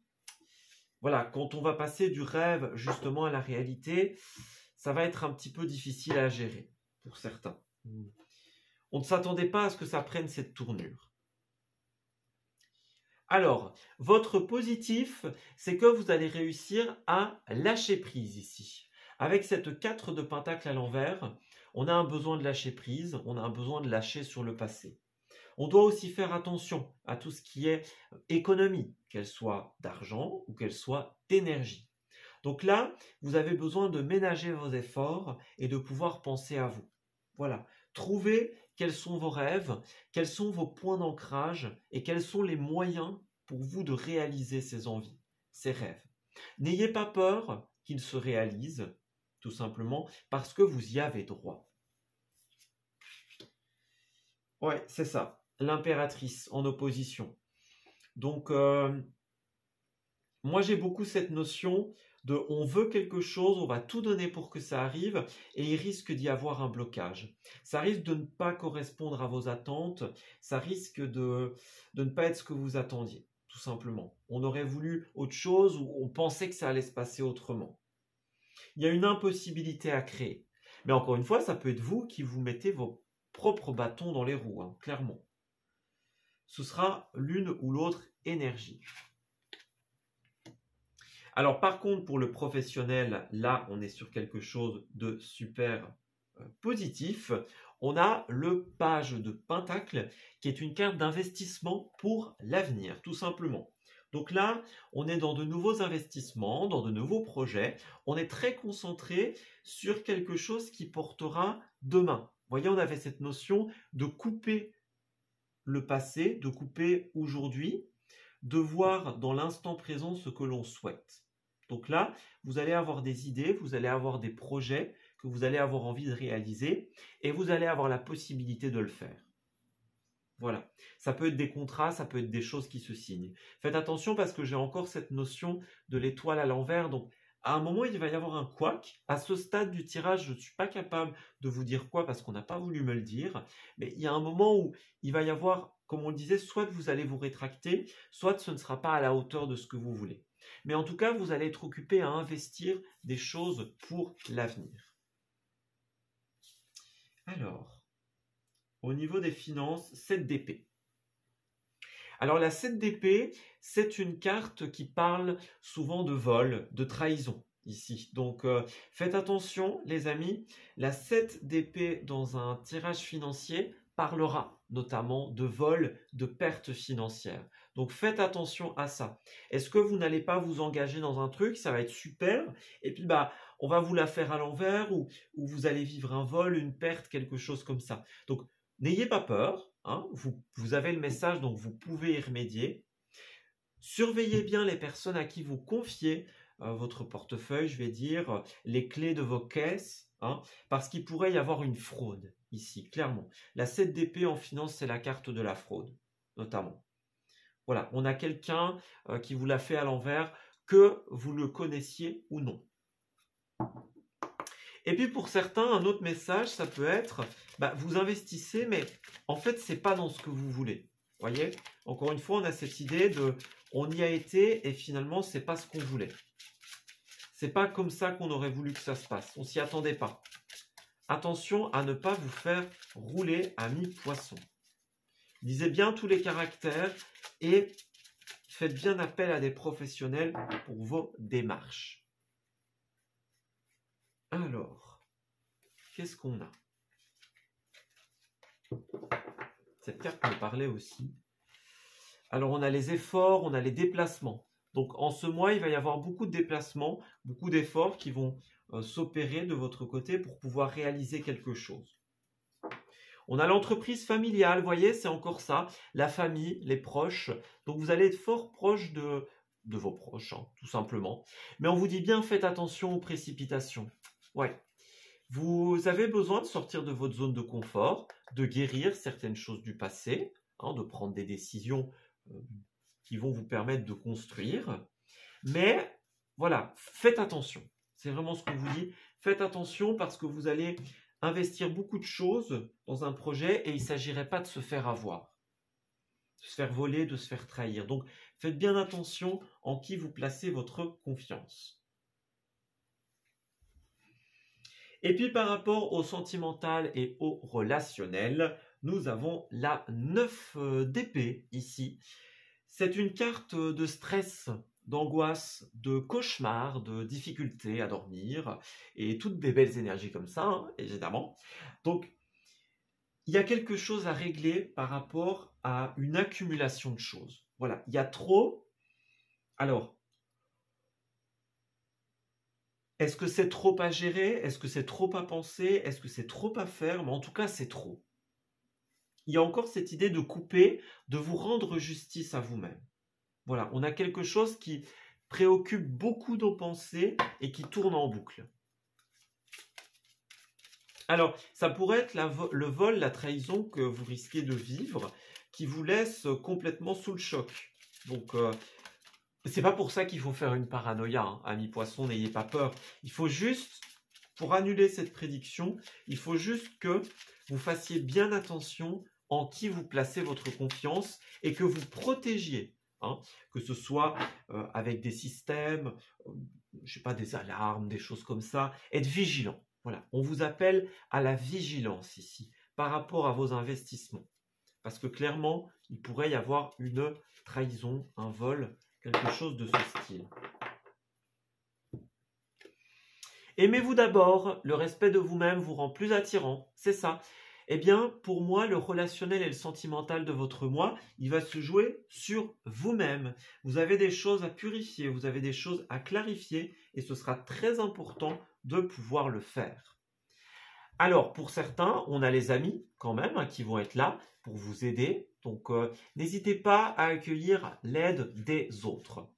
voilà, quand on va passer du rêve justement à la réalité, ça va être un petit peu difficile à gérer pour certains. On ne s'attendait pas à ce que ça prenne cette tournure. Alors, votre positif, c'est que vous allez réussir à lâcher prise ici. Avec cette 4 de pentacle à l'envers, on a un besoin de lâcher prise, on a un besoin de lâcher sur le passé. On doit aussi faire attention à tout ce qui est économie, qu'elle soit d'argent ou qu'elle soit d'énergie. Donc là, vous avez besoin de ménager vos efforts et de pouvoir penser à vous. Voilà, trouvez quels sont vos rêves, quels sont vos points d'ancrage et quels sont les moyens pour vous de réaliser ces envies, ces rêves. N'ayez pas peur qu'ils se réalisent, tout simplement parce que vous y avez droit. Ouais, c'est ça, l'impératrice en opposition. Donc, moi j'ai beaucoup cette notion de on veut quelque chose, on va tout donner pour que ça arrive et il risque d'y avoir un blocage. Ça risque de ne pas correspondre à vos attentes, ça risque de ne pas être ce que vous attendiez, tout simplement. On aurait voulu autre chose ou on pensait que ça allait se passer autrement. Il y a une impossibilité à créer. Mais encore une fois, ça peut être vous qui vous mettez vos propres bâtons dans les roues, hein, clairement. Ce sera l'une ou l'autre énergie. Alors par contre, pour le professionnel, là, on est sur quelque chose de super positif. On a le page de Pentacle, qui est une carte d'investissement pour l'avenir, tout simplement. Donc là, on est dans de nouveaux investissements, dans de nouveaux projets. On est très concentré sur quelque chose qui portera demain. Vous voyez, on avait cette notion de couper le passé, de couper aujourd'hui, de voir dans l'instant présent ce que l'on souhaite. Donc là, vous allez avoir des idées, vous allez avoir des projets que vous allez avoir envie de réaliser et vous allez avoir la possibilité de le faire. Voilà, ça peut être des contrats, ça peut être des choses qui se signent. Faites attention parce que j'ai encore cette notion de l'étoile à l'envers. Donc, à un moment, il va y avoir un couac. À ce stade du tirage, je ne suis pas capable de vous dire quoi parce qu'on n'a pas voulu me le dire. Mais il y a un moment où il va y avoir, comme on le disait, soit vous allez vous rétracter, soit ce ne sera pas à la hauteur de ce que vous voulez. Mais en tout cas, vous allez être occupé à investir des choses pour l'avenir. Alors, au niveau des finances, 7 d'épée. Alors la 7 d'épée, c'est une carte qui parle souvent de vol, de trahison ici. Donc faites attention les amis, la 7 d'épée dans un tirage financier parlera notamment de vol, de pertes financières. Donc faites attention à ça. Est-ce que vous n'allez pas vous engager dans un truc, ça va être super, et puis on va vous la faire à l'envers, ou vous allez vivre un vol, une perte, quelque chose comme ça. Donc n'ayez pas peur, hein, vous avez le message, donc vous pouvez y remédier. Surveillez bien les personnes à qui vous confiez votre portefeuille, je vais dire, les clés de vos caisses, hein, parce qu'il pourrait y avoir une fraude ici, clairement. La 7 d'épée en finance, c'est la carte de la fraude, notamment. Voilà, on a quelqu'un qui vous l'a fait à l'envers, que vous le connaissiez ou non. Et puis pour certains, un autre message, ça peut être, vous investissez, mais en fait, ce n'est pas dans ce que vous voulez. Vous voyez, encore une fois, on a cette idée de, on y a été et finalement, ce n'est pas ce qu'on voulait. Ce n'est pas comme ça qu'on aurait voulu que ça se passe. On ne s'y attendait pas. Attention à ne pas vous faire rouler à mi-poisson. Lisez bien tous les caractères et faites bien appel à des professionnels pour vos démarches. Alors, qu'est-ce qu'on a? Cette carte me parlait aussi. Alors, on a les efforts, on a les déplacements. Donc, en ce mois, il va y avoir beaucoup de déplacements, beaucoup d'efforts qui vont s'opérer de votre côté pour pouvoir réaliser quelque chose. On a l'entreprise familiale, vous voyez, c'est encore ça, la famille, les proches. Donc, vous allez être fort proche de vos proches, hein, tout simplement. Mais on vous dit bien, faites attention aux précipitations. Ouais. Vous avez besoin de sortir de votre zone de confort, de guérir certaines choses du passé, hein, de prendre des décisions qui vont vous permettre de construire. Mais voilà, faites attention. C'est vraiment ce qu'on vous dit. Faites attention parce que vous allez investir beaucoup de choses dans un projet et il ne s'agirait pas de se faire avoir, de se faire voler, de se faire trahir. Donc, faites bien attention en qui vous placez votre confiance. Et puis, par rapport au sentimental et au relationnel, nous avons la 9 d'épée ici. C'est une carte de stress, d'angoisse, de cauchemar, de difficulté à dormir et toutes des belles énergies comme ça, hein, évidemment. Donc, il y a quelque chose à régler par rapport à une accumulation de choses. Voilà, il y a trop. Alors, est-ce que c'est trop à gérer? Est-ce que c'est trop à penser? Est-ce que c'est trop à faire? Mais en tout cas, c'est trop. Il y a encore cette idée de couper, de vous rendre justice à vous-même. Voilà, on a quelque chose qui préoccupe beaucoup nos pensées et qui tourne en boucle. Alors, ça pourrait être le vol, la trahison que vous risquez de vivre, qui vous laisse complètement sous le choc. Donc, c'est pas pour ça qu'il faut faire une paranoïa, hein. Amis poissons, n'ayez pas peur. Il faut juste, pour annuler cette prédiction, il faut juste que vous fassiez bien attention en qui vous placez votre confiance et que vous protégiez. Hein, que ce soit avec des systèmes, je sais pas, des alarmes, des choses comme ça, être vigilant. Voilà, on vous appelle à la vigilance ici, par rapport à vos investissements. Parce que clairement, il pourrait y avoir une trahison, un vol, quelque chose de ce style. Aimez-vous d'abord, le respect de vous-même vous rend plus attirant, c'est ça. Eh bien, pour moi, le relationnel et le sentimental de votre moi, il va se jouer sur vous-même. Vous avez des choses à purifier, vous avez des choses à clarifier et ce sera très important de pouvoir le faire. Alors, pour certains, on a les amis quand même hein, qui vont être là pour vous aider. Donc, n'hésitez pas à accueillir l'aide des autres.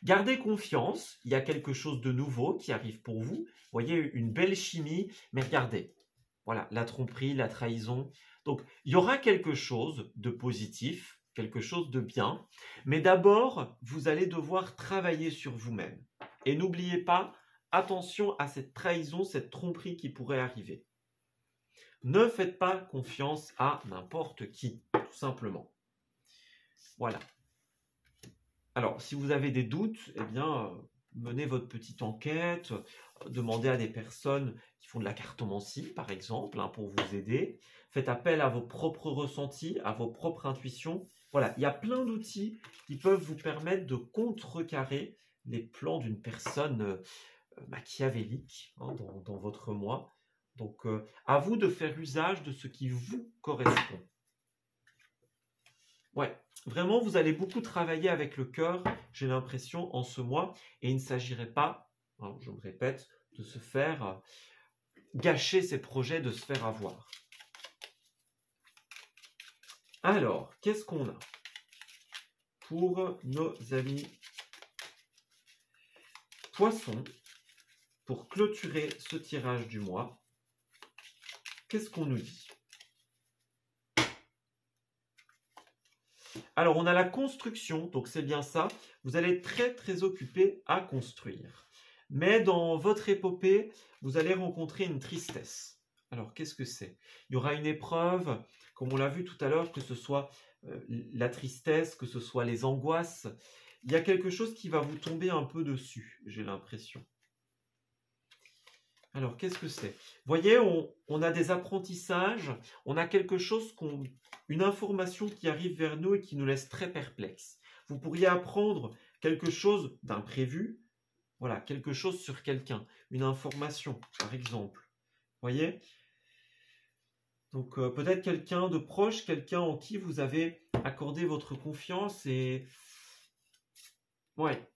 Gardez confiance, il y a quelque chose de nouveau qui arrive pour vous. Vous voyez, une belle chimie, mais regardez. Voilà, la tromperie, la trahison. Donc, il y aura quelque chose de positif, quelque chose de bien. Mais d'abord, vous allez devoir travailler sur vous-même. Et n'oubliez pas, attention à cette trahison, cette tromperie qui pourrait arriver. Ne faites pas confiance à n'importe qui, tout simplement. Voilà. Alors, si vous avez des doutes, eh bien, menez votre petite enquête, demandez à des personnes qui font de la cartomancie, par exemple, hein, pour vous aider. Faites appel à vos propres ressentis, à vos propres intuitions. Voilà, il y a plein d'outils qui peuvent vous permettre de contrecarrer les plans d'une personne machiavélique hein, dans votre moi. Donc, à vous de faire usage de ce qui vous correspond. Ouais, vraiment, vous allez beaucoup travailler avec le cœur, j'ai l'impression, en ce mois. Et il ne s'agirait pas, hein, je me répète, de se faire gâcher ses projets, de se faire avoir. Alors, qu'est-ce qu'on a pour nos amis Poissons, pour clôturer ce tirage du mois? Qu'est-ce qu'on nous dit? Alors, on a la construction, donc c'est bien ça. Vous allez être très, très occupé à construire. Mais dans votre épopée, vous allez rencontrer une tristesse. Alors, qu'est-ce que c'est? Il y aura une épreuve, comme on l'a vu tout à l'heure, que ce soit la tristesse, que ce soit les angoisses. Il y a quelque chose qui va vous tomber un peu dessus, j'ai l'impression. Alors, qu'est-ce que c'est? Vous voyez, on a des apprentissages, on a quelque chose, une information qui arrive vers nous et qui nous laisse très perplexes. Vous pourriez apprendre quelque chose d'imprévu, voilà, quelque chose sur quelqu'un, une information, par exemple. Vous voyez? Donc, peut-être quelqu'un de proche, quelqu'un en qui vous avez accordé votre confiance et... Ouais.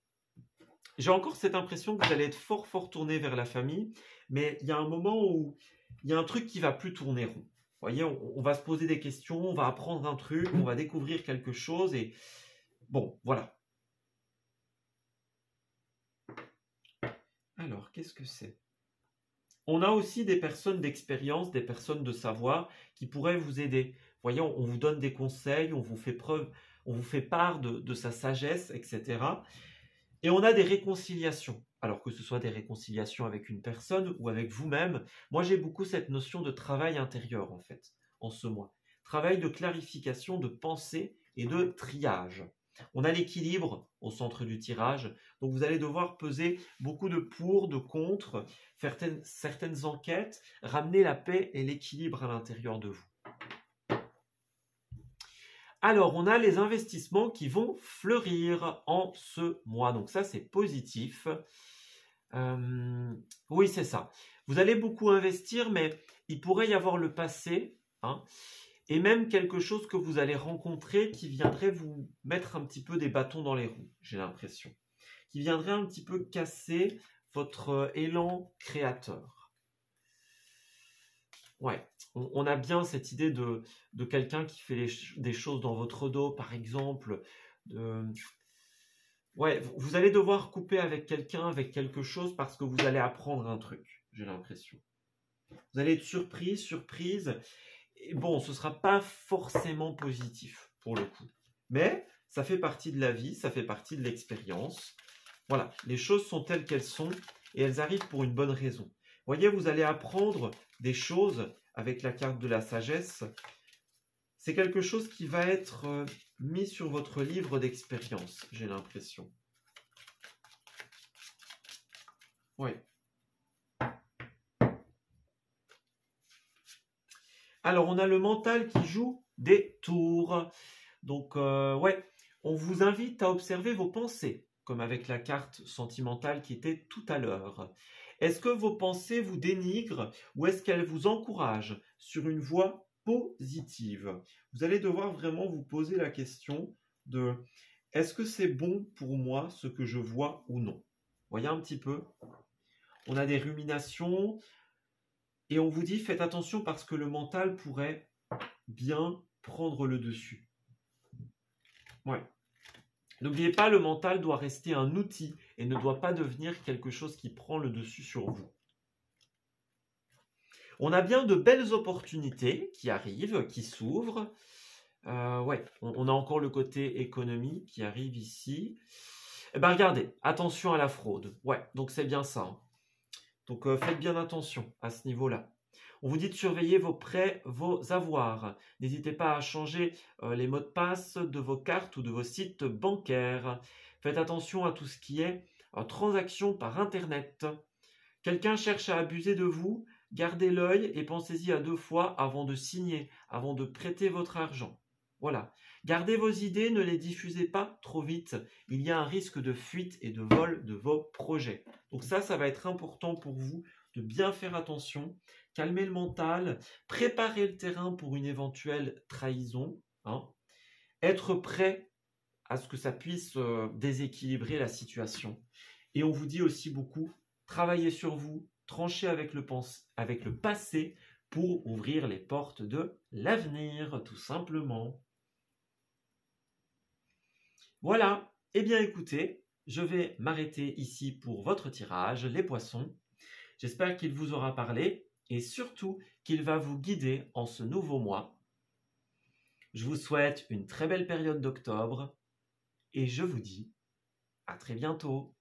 J'ai encore cette impression que vous allez être fort, fort tourné vers la famille, mais il y a un moment où il y a un truc qui va plus tourner rond. Vous voyez, on va se poser des questions, on va apprendre un truc, on va découvrir quelque chose et... Bon, voilà. Alors, qu'est-ce que c'est? On a aussi des personnes d'expérience, des personnes de savoir qui pourraient vous aider. Vous voyez, on vous donne des conseils, on vous fait preuve, on vous fait part de sa sagesse, etc. Et on a des réconciliations. Alors que ce soit des réconciliations avec une personne ou avec vous-même. Moi, j'ai beaucoup cette notion de travail intérieur, en fait, en ce mois. Travail de clarification, de pensée et de triage. On a l'équilibre au centre du tirage. Donc, vous allez devoir peser beaucoup de pour, de contre, faire certaines enquêtes, ramener la paix et l'équilibre à l'intérieur de vous. Alors, on a les investissements qui vont fleurir en ce mois. Donc ça, c'est positif. Oui, c'est ça. Vous allez beaucoup investir, mais il pourrait y avoir le passé, hein, et même quelque chose que vous allez rencontrer qui viendrait vous mettre un petit peu des bâtons dans les roues, j'ai l'impression. Qui viendrait un petit peu casser votre élan créateur. Ouais, on a bien cette idée de quelqu'un qui fait des choses dans votre dos, par exemple. Ouais, vous allez devoir couper avec quelqu'un, avec quelque chose, parce que vous allez apprendre un truc, j'ai l'impression. Vous allez être surprise. Et bon, ce ne sera pas forcément positif, pour le coup. Mais ça fait partie de la vie, ça fait partie de l'expérience. Voilà, les choses sont telles qu'elles sont, et elles arrivent pour une bonne raison. Vous voyez, vous allez apprendre des choses avec la carte de la sagesse. C'est quelque chose qui va être mis sur votre livre d'expérience, j'ai l'impression. Oui. Alors, on a le mental qui joue des tours. Donc, ouais, on vous invite à observer vos pensées, comme avec la carte sentimentale qui était tout à l'heure. Est-ce que vos pensées vous dénigrent ou est-ce qu'elles vous encouragent sur une voie positive? Vous allez devoir vraiment vous poser la question de est-ce que c'est bon pour moi ce que je vois ou non? Voyez un petit peu. On a des ruminations et on vous dit faites attention parce que le mental pourrait bien prendre le dessus. Ouais. N'oubliez pas, le mental doit rester un outil et ne doit pas devenir quelque chose qui prend le dessus sur vous. On a bien de belles opportunités qui arrivent, qui s'ouvrent. Ouais, on a encore le côté économie qui arrive ici. Eh bien, regardez, attention à la fraude. Ouais, donc c'est bien ça. Hein. Donc, faites bien attention à ce niveau-là. On vous dit de surveiller vos prêts, vos avoirs. N'hésitez pas à changer les mots de passe de vos cartes ou de vos sites bancaires. Faites attention à tout ce qui est transactions par Internet. Quelqu'un cherche à abuser de vous, gardez l'œil et pensez-y à 2 fois avant de signer, avant de prêter votre argent. Voilà. Gardez vos idées, ne les diffusez pas trop vite. Il y a un risque de fuite et de vol de vos projets. Donc ça va être important pour vous de bien faire attention, calmer le mental, préparer le terrain pour une éventuelle trahison, hein, être prêt à ce que ça puisse déséquilibrer la situation. Et on vous dit aussi beaucoup, travaillez sur vous, tranchez avec le passé pour ouvrir les portes de l'avenir, tout simplement. Voilà, eh bien écoutez, je vais m'arrêter ici pour votre tirage, les poissons. J'espère qu'il vous aura parlé et surtout qu'il va vous guider en ce nouveau mois. Je vous souhaite une très belle période d'octobre et je vous dis à très bientôt.